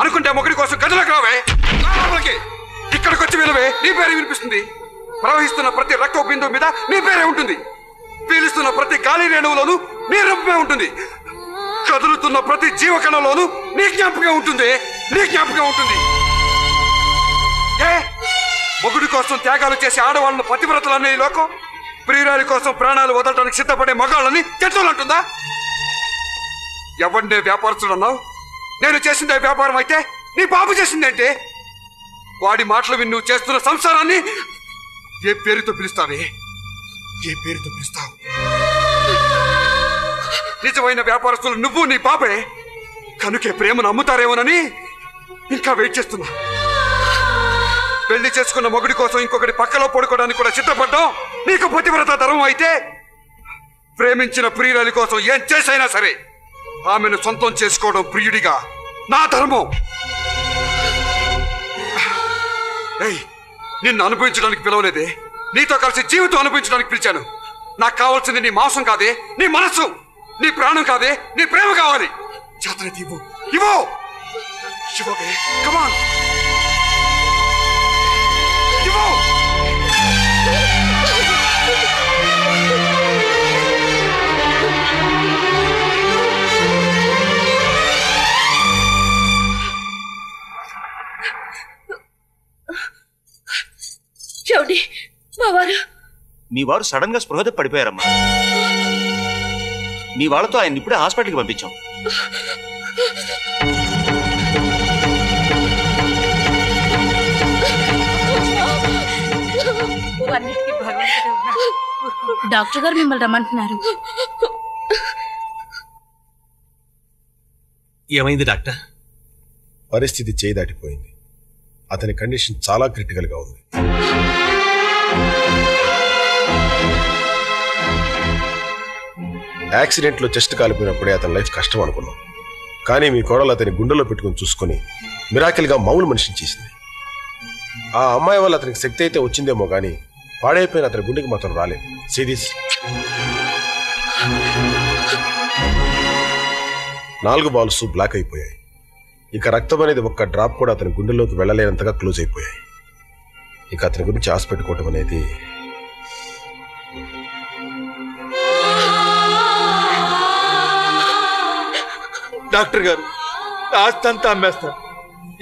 Speaker 4: అనుకుంటే మొగుడి కోసం గదిలోకి రావే. ఇక్కడికి వచ్చి వినవే, నీ పేరే వినిపిస్తుంది. ప్రవహిస్తున్న ప్రతి రక్త బిందువు మీద నీ పేరే ఉంటుంది. పీలుస్తున్న ప్రతి గాలి రేణువులోనూ నీ రూపమే ఉంటుంది. కదులుతున్న ప్రతి జీవకణంలోనూ నీ జ్ఞాపకం ఉంటుంది, నీ జ్ఞాపకం ఉంటుంది. మొగుడి కోసం త్యాగాలు చేసే ఆడవాళ్ళను పతివ్రతలనే ఈ లోకం ప్రియురాలి కోసం ప్రాణాలు వదలటానికి సిద్ధపడే మగాళ్ళని చెట్టులంటుందా? ఎవరినే వ్యాపారస్తుడు అన్నావు? నేను చేసిందే వ్యాపారం అయితే నీ బాబు చేసిందేంటే? వాడి మాటలు విని నువ్వు చేస్తున్న సంసారాన్ని ఏ పేరుతో పిలుస్తావే? ఏ పేరుతో పిలుస్తావు? నిజమైన వ్యాపారస్తులు నువ్వు నీ బాబే. కనుకే ప్రేమను అమ్ముతారేమోనని ఇంకా వెయిట్ చేస్తున్నా. పెళ్లి చేసుకున్న మొగుడి కోసం ఇంకొకటి పక్కలో పడుకోవడానికి కూడా సిద్ధపడ్డాం. నీకు పతివ్రత ధర్మం అయితే ప్రేమించిన ప్రియురాలి కోసం ఏం చేసైనా సరే ఆమెను సొంతం చేసుకోవడం ప్రియుడిగా నా ధర్మం. నిన్ను అనుభవించడానికి పిలవలేదే, నీతో కలిసి జీవితం అనుభవించడానికి పిలిచాను. నాకు కావాల్సింది నీ మాంసం కాదే, నీ మనస్సు, నీ ప్రాణం కాదే, నీ ప్రేమ కావాలి. చేతనైతే ఇవ్వు, ఇవ్వు, ఇవ్వవే, కమాన్.
Speaker 1: మీ వారు సడన్ గా స్పృహ పడిపోయారమ్మా. మీ వాళ్ళతో ఆయన ఇప్పుడే హాస్పిటల్కి పంపించాం.
Speaker 2: అన్నిటికీ
Speaker 10: డాక్టర్ గారు మిమ్మల్ని రమ్మంటున్నారు.
Speaker 20: ఏమైంది డాక్టర్?
Speaker 3: పరిస్థితి చేయి దాటిపోయింది. అతని కండిషన్ చాలా క్రిటికల్ గా ఉంది. యాక్సిడెంట్ లో చెస్ట్ కాలిపోయినప్పుడే అతని లైఫ్ కష్టం అనుకున్నాం. కానీ మీ కోడలు అతని గుండెలో పెట్టుకుని చూసుకుని మిరాకిల్ గా మామూలు మనిషిని చేసింది. ఆ అమ్మాయి వల్ల అతనికి శక్తి అయితే వచ్చిందేమో గానీ పాడైపోయిన అతని గుండెకి మాత్రం రాలేదు. సీరియస్ 4 బాల్స్ బ్లాక్ అయిపోయాయి. ఇక రక్తం అనేది ఒక్క డ్రాప్ కూడా అతని గుండెలోకి వెళ్ళలేనంతగా క్లోజ్ అయిపోయాయి. ఇక అతని గురించి ఆశ పెట్టుకోవటం అనేది
Speaker 9: డాక్టర్ గారు, ఆస్తి అంతా అమ్మేస్తాను.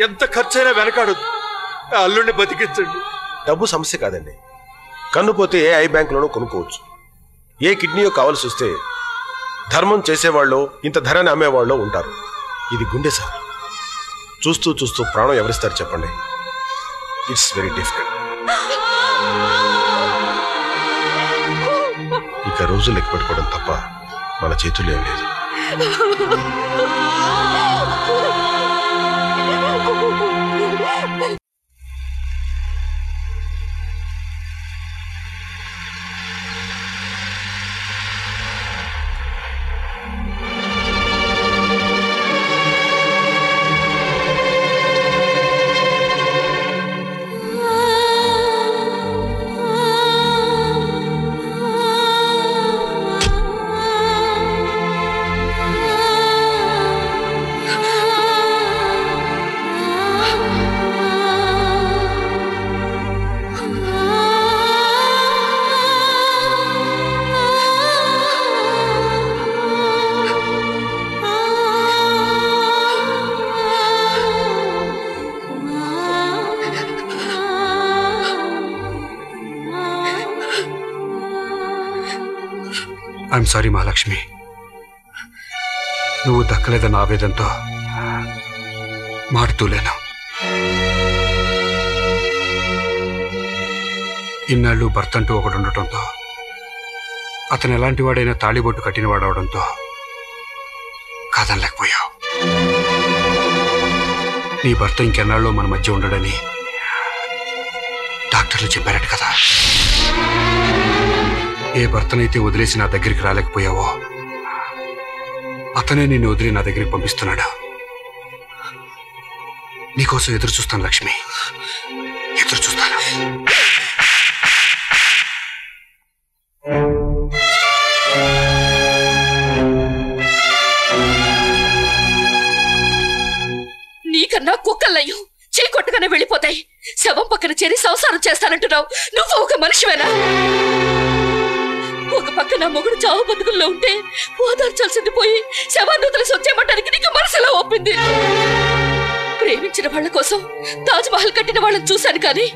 Speaker 9: ఎంత ఖర్చైనా వెనకాడదు. అల్లుడిని బతికించండి.
Speaker 3: డబ్బు సమస్య కాదండి. కన్ను పోతే ఏ ఐ బ్యాంకులోనూ కొనుక్కోవచ్చు. ఏ కిడ్నీయో కావాల్సి వస్తే ధర్మం చేసేవాళ్ళు ఇంత ధరని అమ్మేవాళ్ళు ఉంటారు. ఇది గుండె సార్. చూస్తూ చూస్తూ ప్రాణం ఎవరిస్తారు చెప్పండి? It's very difficult. ఇక రోజు లెక్క పెట్టుకోవడం తప్ప మన చేతుల్లో ఏం లేదు.
Speaker 4: I'm sorry Mahalakshmi. నువ్వు దక్కలేదన్న ఆవేదంతో మారుతూలేను. ఇన్నాళ్ళు భర్త అంటూ ఒకడు ఉండటంతో, అతను ఎలాంటి వాడైనా తాళిబొట్టు కట్టిన వాడవడంతో కాదనలేకపోయావు. నీ భర్త ఇంకెన్నాళ్ళు మన మధ్య ఉండడని డాక్టర్లు చెప్పారట కదా. ఏ భర్తనైతే వదిలేసి నా దగ్గరికి రాలేకపోయావో అతనే నిన్ను వదిలి నా దగ్గరికి పంపిస్తున్నాడు. నీకోసం ఎదురు చూస్తాను లక్ష్మి, ఎదురు చూస్తాను.
Speaker 5: నీకన్నా కుక్కలయ్యో చీకొట్టుగానే వెళ్ళిపోతాయి. శవం పక్కన చేరి సంసారం చేస్తానంటున్నావు. నువ్వు ఒక మనిషివేనా? ఒక పక్క నా మొగుడు చావు బతుకుల్లో ఉంటే ఓదార్చాల్సింది పోయి శవాన్ని వదిలేసి వచ్చేయమంటానికి నీకు మనసులో ఒప్పింది. ప్రేమించిన వాళ్ళ కోసం తాజ్ మహల్ కట్టిన వాళ్ళని చూశాను కానీ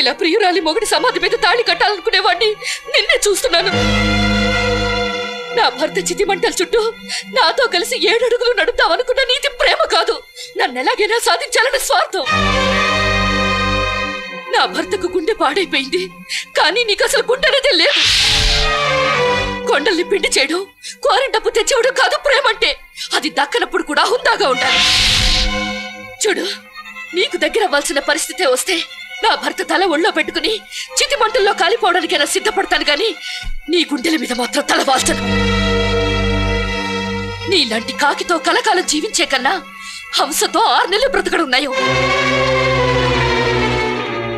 Speaker 5: ఇలా ప్రియురాలి మొగుడి సమాధి మీద తాళి కట్టాలనుకునేవాడిని నిన్నే చూస్తున్నాను. నా భర్త చితిమంటల చుట్టూ నాతో కలిసి 7 అడుగులు నడుద్దామనుకున్న నీతి ప్రేమ కాదు, నన్ను ఎలాగైనా సాధించాలన్న స్వార్థం. నా భర్తకు గుండె పాడైపోయింది కానీ నీకు అసలు గుండెనేదే లేదు. కొండల్ని పిండి చేయడం, కోరిన డబ్బు తెచ్చివ్వడం కాదు ప్రేమంటే. అది దక్కనప్పుడు కూడా హుందాగా ఉండాలి. చూడు, నీకు దగ్గర అవ్వాల్సిన పరిస్థితే వస్తే నా భర్త తల ఒళ్ళో పెట్టుకుని చితి మంటల్లో కాలిపోవడానికైనా సిద్ధపడతాను గాని నీ గుండెల మీద మాత్రం తల వాల్చను. నీలాంటి కాకితో కలకాలం జీవించే కన్నా హంసతో 6 నెలలు బ్రతకడం నయం.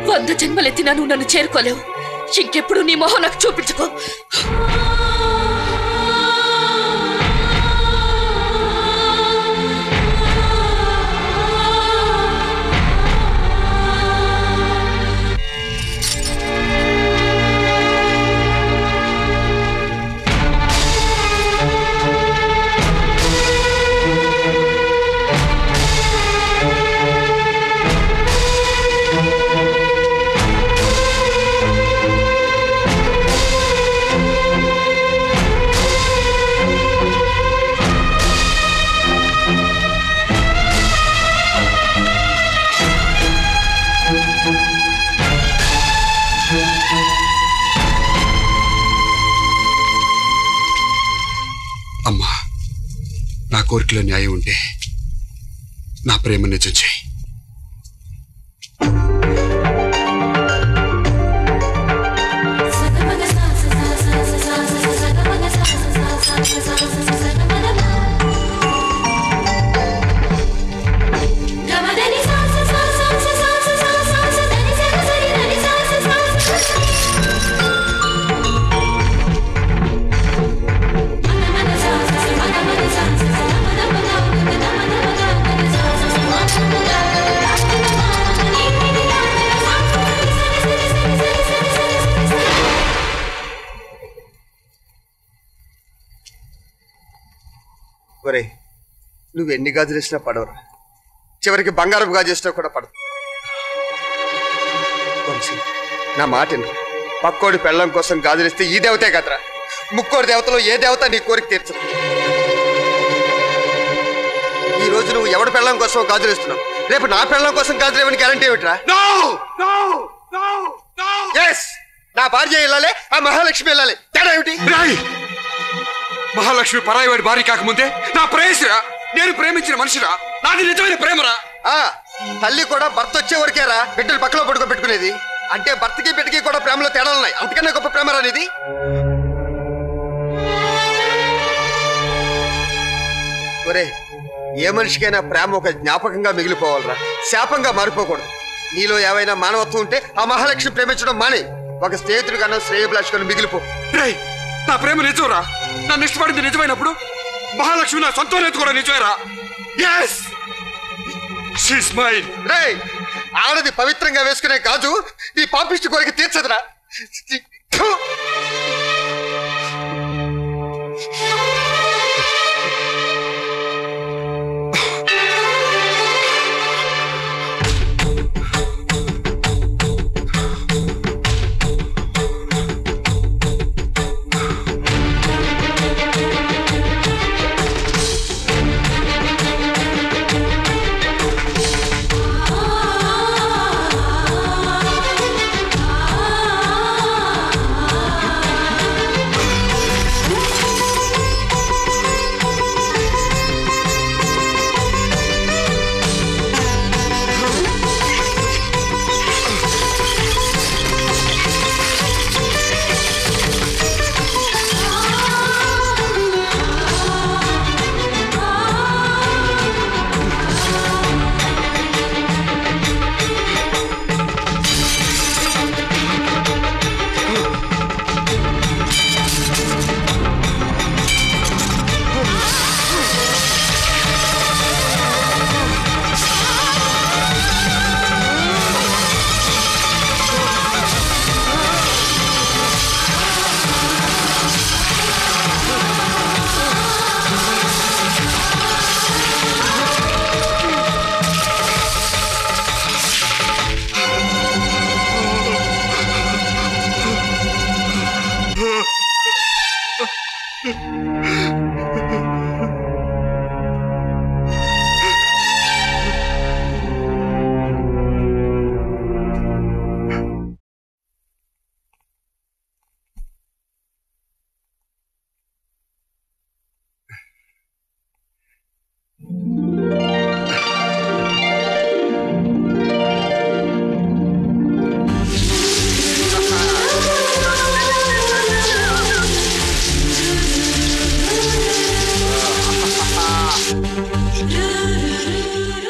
Speaker 5: 100 జన్మలెత్తినా నువ్వు నన్ను చేరుకోలేవు. ఇంకెప్పుడు నీ మొహం నాకు చూపించుకో.
Speaker 4: కోరికలో న్యాయం ఉంటే నా ప్రేమ నిజం చేయి.
Speaker 13: ఒరే, నువ్వు ఎన్ని గాజులు వేసినా పడవరా, చివరికి బంగారపు గాజు వేసినా కూడా పడదు. వంశీ, నా మాట పక్కోడి పెళ్ళం కోసం గాజులిస్తే ఈ దేవతే కదరా, ముక్కోడి దేవతలో ఏ దేవత నీ కోరిక తీర్చదు. ఈ రోజు నువ్వు ఎవడి పెళ్ళం కోసం గాజులు ఇస్తున్నావు, రేపు నా పెళ్ళం కోసం గాజులు ఇవ్వని గ్యారంటీ ఏమిట్రా? నా భార్య వెళ్ళాలి, ఆ మహాలక్ష్మి వెళ్ళాలి, తేడా ఏమిటి?
Speaker 4: మహాలక్ష్మి పరాయి వాడి భార్య కాకముందే నా ప్రేయసిరా, నేను ప్రేమించిన మనిషిరా, నాది నిజమైన ప్రేమరా.
Speaker 13: తల్లి కూడా భర్త వచ్చే వరకేరా బిడ్డలు పక్కలో పడుకోబెట్టుకునేది. అంటే భర్తకి బిడ్డకి కూడా ప్రేమలో తేడాలున్నాయి, అంతకన్నా గొప్ప ప్రేమరా అనేది. ఒరే, ఏ మనిషికైనా ప్రేమ ఒక జ్ఞాపకంగా మిగిలిపోవాలరా, శాపంగా మారిపోకూడదు. నీలో ఏవైనా మానవత్వం ఉంటే ఆ మహాలక్ష్మి ప్రేమించడం మానే, ఒక స్నేహితుడి కన్నా శ్రేయభిలాషులను మిగిలిపో.
Speaker 4: నా ప్రేమ నిజంరా, నన్ను ఇష్టపడింది నిజమైనప్పుడు మహాలక్ష్మి నా సొంతం కూడా నిజమేరా.
Speaker 13: ఆడది పవిత్రంగా వేసుకునే గాజు నీ పాపిష్టి కోరిక తీర్చదురా.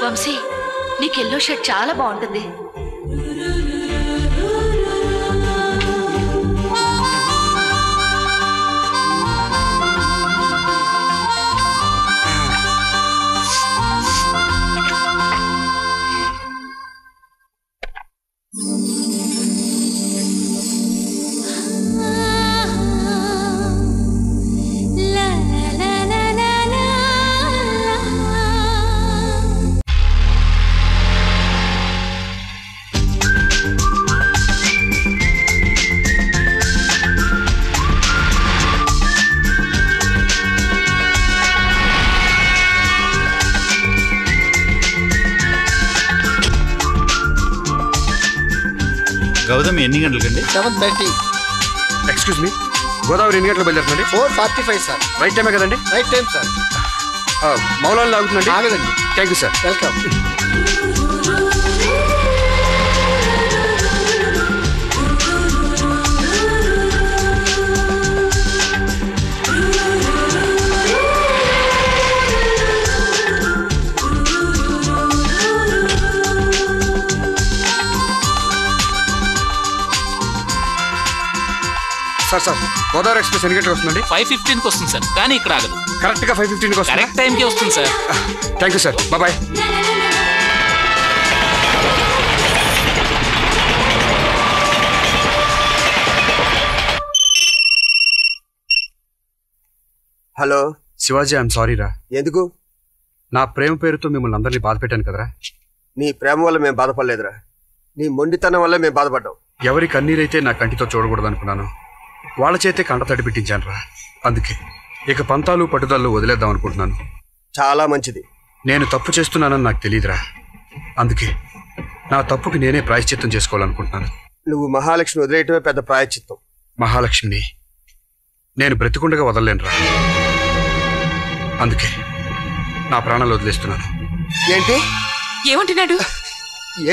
Speaker 5: వంశీ, నీకు ఎల్లో షర్ట్ చాలా బాగుంటుంది.
Speaker 1: గౌతమ్ ఎన్ని గంటలకండి?
Speaker 13: 7:30.
Speaker 4: ఎక్స్క్యూజ్ మీ, గోదావరి ఎన్ని గంటలకు బయలుదేరుతుంది?
Speaker 13: 4:45 సార్.
Speaker 4: రైట్ టైమే కదండి?
Speaker 13: Right time sir.
Speaker 4: మౌలాలు లాగుతుందండి.
Speaker 6: ఆగదండి.
Speaker 4: Thank you sir.
Speaker 6: Welcome.
Speaker 4: Sir Godavari express ఎన్ని గంటలకు వస్తుందండి?
Speaker 20: 5:15కి వస్తుంది సార్, కానీ ఇక్కడ ఆగదు.
Speaker 4: కరెక్ట్గా 5:15కి వస్తుంది.
Speaker 20: కరెక్ట్ టైంకి వస్తుంది sir.
Speaker 4: Thank you sir. Bye.
Speaker 13: Hello
Speaker 4: Shivaji, I'm sorry రా.
Speaker 13: ఎందుకు?
Speaker 4: నా ప్రేమ పేరుతో మిమ్మల్ని అందరినీ బాధ పెట్టాను కదరా.
Speaker 13: నీ ప్రేమ వల్ల మేము బాధపడలేదురా, నీ మొండితనం వల్ల మేము బాధపడ్డాం.
Speaker 4: ఎవరి కన్నీరైతే నా కంటితో చూడకూడదు అనుకున్నాను, వాళ్ళ చేతే కంట తడి పెట్టించాను రా. అందుకే ఇక పంతాలు పట్టుదలలో వదిలేద్దాం అనుకుంటున్నాను.
Speaker 13: చాలా మంచిది.
Speaker 4: నేను తప్పు చేస్తున్నానని నాకు తెలియదురా. అందుకే నా తప్పుకి నేనే ప్రాయశ్చిత్తం చేసుకోవాలనుకుంటున్నాను.
Speaker 13: నువ్వు మహాలక్ష్మి వదిలేయటమే పెద్ద ప్రాయశ్చిత్తం.
Speaker 4: మహాలక్ష్మిని నేను బ్రతికుండగా వదలలేనురా. అందుకే నా ప్రాణాలు వదిలేస్తున్నాను.
Speaker 13: ఏంటి?
Speaker 12: ఏమంటున్నాడు?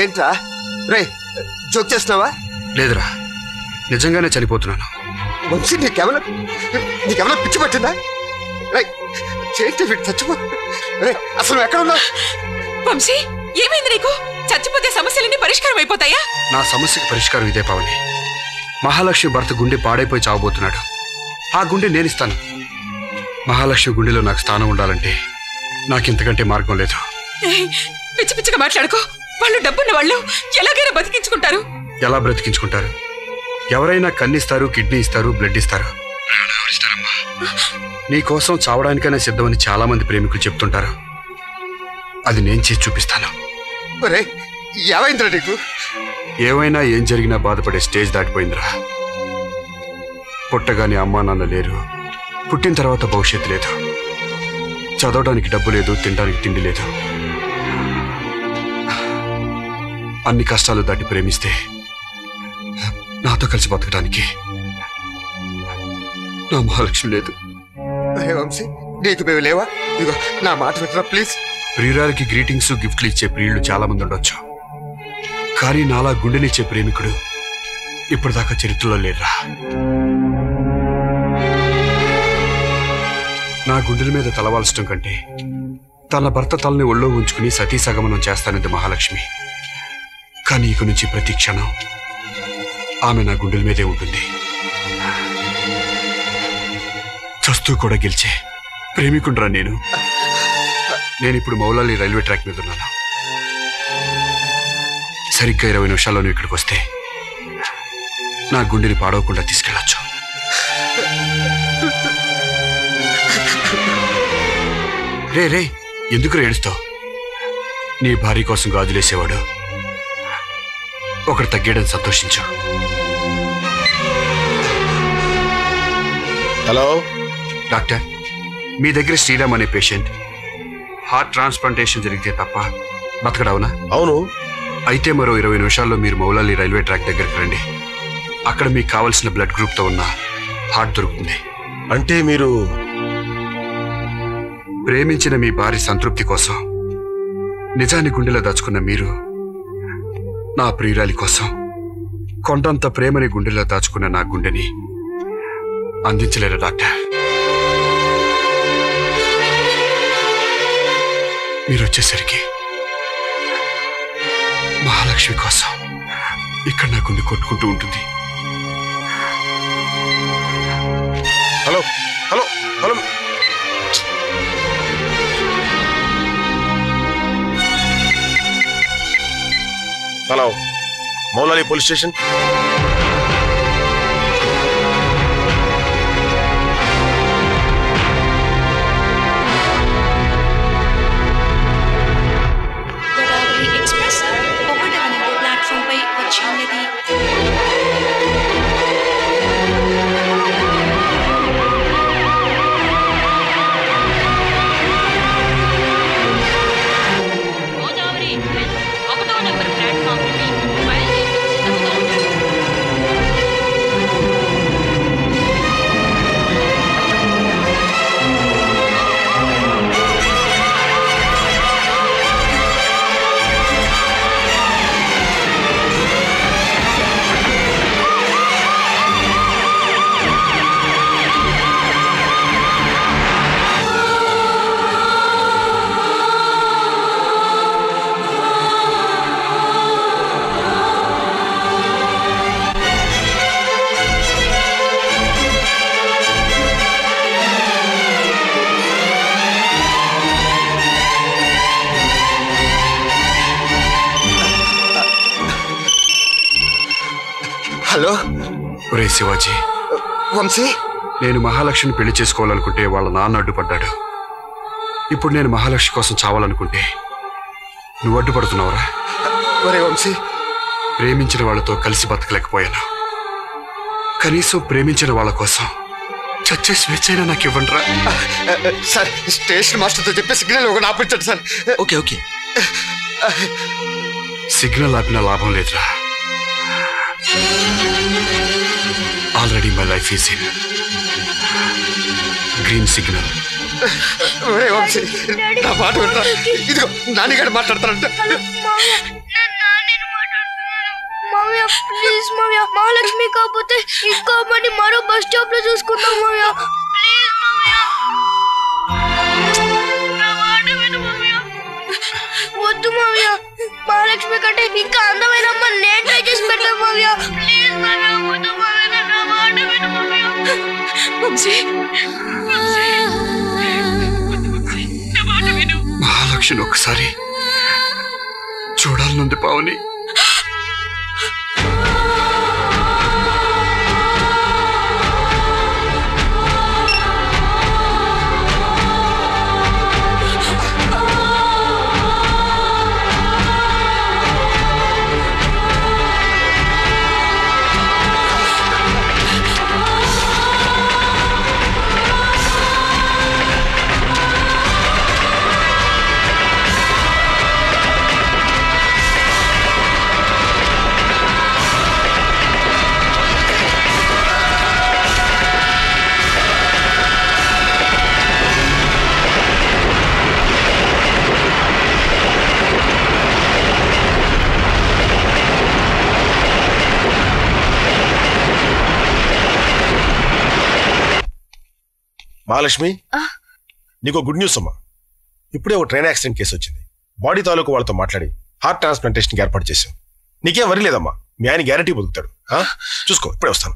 Speaker 13: ఏంట్రా రే, జోక్ చేస్తున్నావా?
Speaker 4: లేదురా, నిజంగానే చనిపోతున్నాను.
Speaker 13: వంశీ, నీకెవరో పిచ్చి పట్టిందా? చేతి వీడు చచ్చిపోతున్నా. అసలు ఎక్కడ ఉన్నావు?
Speaker 12: వంశీ, ఏమైంది నీకు? చచ్చిపోతే సమస్యలన్నీ పరిష్కారం అయిపోతాయా?
Speaker 4: నా సమస్యకి పరిష్కారం ఇదే పావని. మహాలక్ష్మి భర్త గుండె పాడైపోయి చావబోతున్నాడు. ఆ గుండె నేనిస్తాను. మహాలక్ష్మి గుండెలో నాకు స్థానం ఉండాలంటే నాకింతకంటే మార్గం లేదు.
Speaker 12: పిచ్చి పిచ్చిగా మాట్లాడుకో. వాళ్ళు డబ్బున్న వాళ్ళు ఎలాగైనా బతికించుకుంటారు.
Speaker 4: ఎలా బ్రతికించుకుంటారు? ఎవరైనా కన్నిస్తారు, కిడ్నీ ఇస్తారు, బ్లడ్ ఇస్తారు. నీ కోసం చావడానికైనా సిద్ధమని చాలా మంది ప్రేమికులు చెప్తుంటారు. అది నేను చేసి చూపిస్తాను.
Speaker 13: ఏమైందిరా నీకు?
Speaker 4: ఏమైనా ఏం జరిగినా బాధపడే స్టేజ్ దాటిపోయిందిరా. పుట్టగానే అమ్మా నాన్న లేరు, పుట్టిన తర్వాత భవిష్యత్తు లేదు, చదవడానికి డబ్బు లేదు, తినడానికి తిండి లేదు. అన్ని కష్టాలు దాటి ప్రేమిస్తే నాతో కలిసి బతకడానికి నా మహాలక్ష్మి లేదు.
Speaker 13: వంశీ, నీకు మేము లేవా? ఇదిగో నా మాట పెట్టరా ప్లీజ్.
Speaker 4: ప్రియురాలకి గ్రీటింగ్స్, గిఫ్ట్లు ఇచ్చే ప్రియులు చాలా మంది ఉండొచ్చు, కానీ నాలా గుండెనిచ్చే ప్రేమికుడు ఇప్పటిదాకా చరిత్రలో లేరురా. నా గుండెల మీద తలవాల్చడం కంటే తన భర్త తలని ఒళ్ళో ఉంచుకుని సతీ సగమనం చేస్తానంది మహాలక్ష్మి. కానీ ఇక నుంచి ప్రతి క్షణం ఆమె నా గుండెల మీదే ఉంటుంది. చస్తూ కూడా గెలిచే ప్రేమికుండ్రా నేను. ఇప్పుడు మౌలాలి రైల్వే ట్రాక్ మీద ఉన్నాను. సరిగ్గా 20 నిమిషాల్లో నువ్వు ఇక్కడికి వస్తే నా గుండెని పాడవకుండా తీసుకెళ్ళొచ్చు. రే, ఎందుకు ఏడుస్తావు? నీ భార్య కోసం గాజులేసేవాడు ఒకడు తగ్గాడని సంతోషించు.
Speaker 3: హలో
Speaker 4: డాక్టర్, మీ దగ్గర శ్రీరామ్ అనే పేషెంట్ హార్ట్ ట్రాన్స్ప్లాంటేషన్ జరిగితే తప్ప బతకడవునా?
Speaker 3: అవును.
Speaker 4: అయితే మరో 20 నిమిషాల్లో మీరు మౌలాలి రైల్వే ట్రాక్ దగ్గరికి రండి. అక్కడ మీకు కావలసిన బ్లడ్ గ్రూప్తో ఉన్న హార్ట్ దొరుకుతుంది.
Speaker 3: అంటే మీరు
Speaker 4: ప్రేమించిన మీ భార్య సంతృప్తి కోసం నిజాన్ని గుండెలో దాచుకున్న మీరు నా ప్రియురాలి కోసం కొండంత ప్రేమని గుండెలో దాచుకున్న నా గుండెని అందించలేరు డాక్టర్. మీరు వచ్చేసరికి మహాలక్ష్మి కోసం ఇక్కడ నా గుండె కొట్టుకుంటూ ఉంటుంది.
Speaker 3: Hello hello hello hello, Moula Ali police station.
Speaker 5: Godavari express 1వ నెంబర్ ప్లాట్ఫామ్ పై వచ్చి ఉన్నది.
Speaker 2: గోదావరి ఎక్స్ప్రెస్ 1వ నెంబర్ ప్లాట్ఫామ్ నుండి బయలుదేరి సిద్ధంగా ఉంటుంది.
Speaker 13: హలో.
Speaker 4: ఒరే శివాజీ.
Speaker 13: వంశీ.
Speaker 4: నేను మహాలక్ష్మిని పెళ్లి చేసుకోవాలనుకుంటే వాళ్ళ నాన్న అడ్డుపడ్డాడు. ఇప్పుడు నేను మహాలక్ష్మి కోసం చావాలనుకుంటే నువ్వు అడ్డుపడుతున్నావురా?
Speaker 13: ఒరే వంశీ,
Speaker 4: ప్రేమించిన వాళ్ళతో కలిసి బతకలేకపోయాను. కనీసం ప్రేమించిన వాళ్ళ కోసం చచ్చే స్వేచ్ఛైనా నాకు ఇవ్వండిరా.
Speaker 13: సార్, స్టేషన్ మాస్టర్తో చెప్పి సిగ్నల్ ఒకటి ఆపించండి సార్.
Speaker 17: Okay okay.
Speaker 4: సిగ్నల్ ఆపిన లాభం లేదురా. Already my life is in green signal.
Speaker 13: ఒరే వంశీ, నా మాట వినరా. ఇదిగో నాన్నగారు మాట్లాడతారంట.
Speaker 14: మామయ్య ప్లీజ్ మామయ్య, మహాలక్ష్మి కాకపోతే ఇంకో అమ్మని మరో బస్ స్టాప్ లో చూసుకుందాం మామయ్య. ప్లీజ్ మామయ్య, నా మాట విను మామయ్య. వద్దు మామయ్య, మహాలక్ష్మి కంటే ఇంకా అందమైన అమ్మ నేను ట్రై చేసి పెడతాను మామయ్య. ప్లీజ్ మామయ్య, వద్దు మామయ్య, నా మాట విను మామయ్య.
Speaker 12: వంశీ,
Speaker 4: మహాలక్ష్మిని ఒక్కసారి చూడాలనుంది పావని.
Speaker 3: మహాలక్ష్మి, నీకు గుడ్ న్యూస్ అమ్మా. ఇప్పుడే ఒక ట్రైన్ యాక్సిడెంట్ కేసు వచ్చింది. బాడీ తాలూకు వాళ్ళతో మాట్లాడి హార్ట్ ట్రాన్స్ప్లాంటేషన్కి ఏర్పాటు చేశాం. నీకేం వరి లేదమ్మా, మీ ఆయన గ్యారంటీ బతుకుతాడు. చూసుకో, ఇప్పుడే వస్తాను.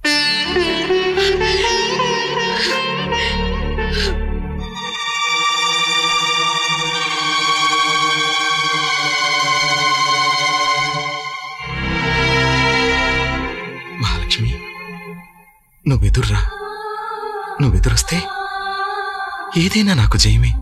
Speaker 17: మహాలక్ష్మి, నువ్వెదుర్రా. నువ్వెదురొస్తే ఏదైనా నాకు జయమే.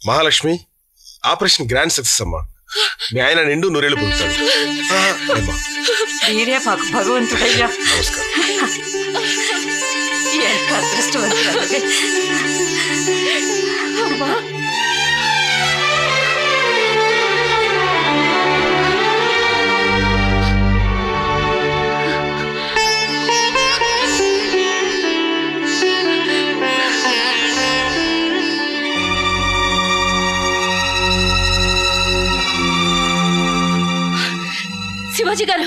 Speaker 3: మహాలక్ష్మి, ఆపరేషన్ గ్రాండ్ సక్సెస్ అమ్మా. మీ ఆయన నిండు నూరేళ్ళు పొందుతాడు.
Speaker 2: మీరే మాకు భగవంతుడయ్యా.
Speaker 3: నమస్కారం.
Speaker 2: ఎంత అదృష్టవంతురాలివి. అమ్మా,
Speaker 5: శివాజీ గారు,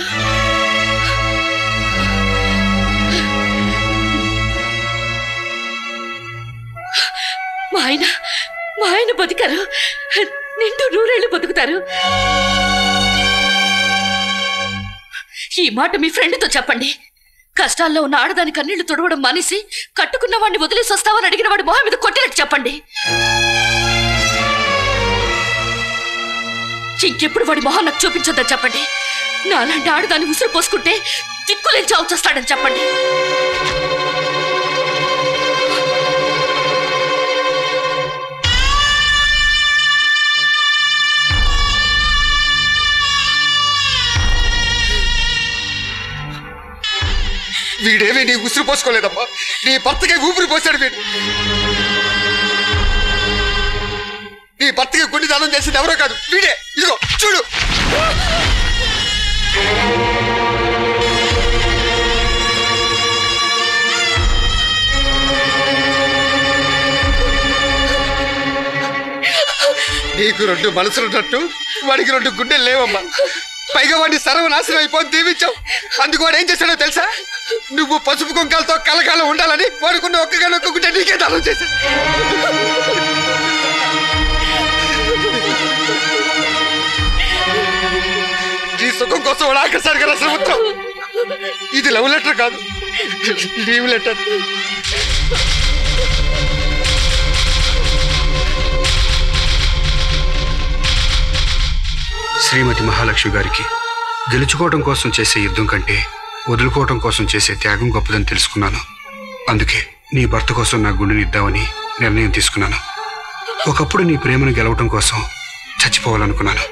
Speaker 5: మా ఆయన బతికారు. నిండు నూరేళ్లు బతుకుతారు. ఈ మాట మీ ఫ్రెండ్తో చెప్పండి. కష్టాల్లో ఉన్న ఆడదాని కన్నీళ్లు తుడవడం మానేసి కట్టుకున్న వాడిని వదిలేసి వస్తావని అడిగిన వాడి మొహం మీద కొట్టినట్టు చెప్పండి. ఇంకెప్పుడు వాడి మొహం నాకు చూపించొద్దని చెప్పండి. నాలాంటి ఆడదాన్ని ఉసురు పోసుకుంటే దిక్కులేని చావు చేస్తాడని చెప్పండి.
Speaker 13: నీ ఉసురు పోసుకోలేదమ్మా, నీ భర్తకి ఊపిరి పోసాడు వీడు. నీ భర్తకి గుండె దానం చేసింది ఎవరో కాదు, వీడే. ఇదిగో చూడు. నీకు 2 మనసులున్నట్టు వాడికి 2 గుండెలు లేవమ్మా. పైగా వాడిని సర్వనాశనం అయిపోయి దీవించావు. అందుకు వాడు ఏం చేశాడో తెలుసా? నువ్వు పసుపు కుంకాలతో కలకాలం ఉండాలని వాడుకున్న ఒక్క గుండె నీకే దానం చేశాడు. నీ సుఖం కోసం వాడు ఆఖరిసారిగా రాసిన ఉత్తరం. ఇది లవ్ లెటర్ కాదు, లీవ్ లెటర్.
Speaker 4: శ్రీమతి మహాలక్ష్మి గారికి గెలుచుకోవడం కోసం చేసే యుద్ధం కంటే వదులుకోవటం కోసం చేసే త్యాగం గొప్పదని తెలుసుకున్నాను. అందుకే నీ భర్త కోసం నా గుండెని ఇద్దామని నిర్ణయం తీసుకున్నాను. ఒకప్పుడు నీ ప్రేమను గెలవటం కోసం చచ్చిపోవాలనుకున్నాను.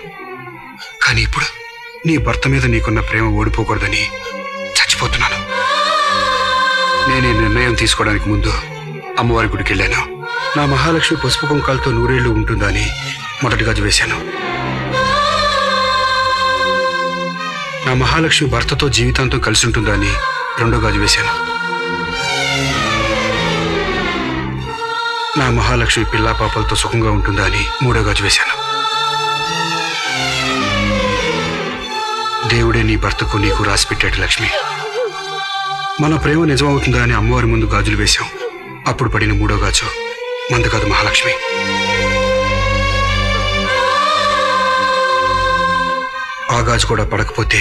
Speaker 4: కానీ ఇప్పుడు నీ భర్త మీద నీకున్న ప్రేమ ఓడిపోకూడదని చచ్చిపోతున్నాను. నేను ఈ నిర్ణయం తీసుకోవడానికి ముందు అమ్మవారి గుడికి వెళ్ళాను. నా మహాలక్ష్మి పసుపు కుంకాలతో 100 ఏళ్ళు ఉంటుందా అని మొదటి గాజు వేశాను. నా మహాలక్ష్మి భర్తతో జీవితాంతం కలిసి ఉంటుందా అని 2వ గాజు వేశాను. నా మహాలక్ష్మి పిల్లా పాపలతో సుఖంగా ఉంటుందా అని 3వ గాజు వేశాను. దేవుడే నీ భర్తకు నీకు రాసి పెట్టాడు లక్ష్మి. మన ప్రేమ నిజమవుతుందా అని అమ్మవారి ముందు గాజులు వేశాం. అప్పుడు పడిన 3వ గాజు మంద కాదు మహాలక్ష్మి. ఆ గాజు కూడా పడకపోతే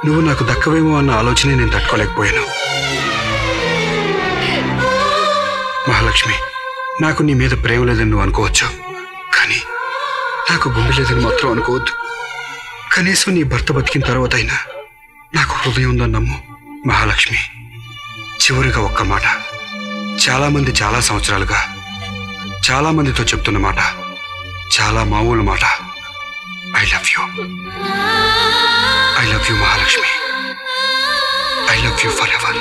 Speaker 4: నువ్వు నాకు దక్కవేమో అన్న ఆలోచనే నేను తట్టుకోలేకపోయాను. మహాలక్ష్మి, నాకు నీ మీద ప్రేమ లేదని నువ్వు అనుకోవచ్చు, కానీ నాకు గుండె లేదని మాత్రం అనుకోవద్దు. కనీసం నీ భర్త బతికిన తర్వాత అయినా నాకు హృదయం ఉందని నమ్ము మహాలక్ష్మి. చివరిగా ఒక్క మాట, చాలామంది చాలా సంవత్సరాలుగా చాలా మందితో చెప్తున్న మాట, చాలా మామూలు మాట. I love you. I love you Mahalakshmi. I love you for ever.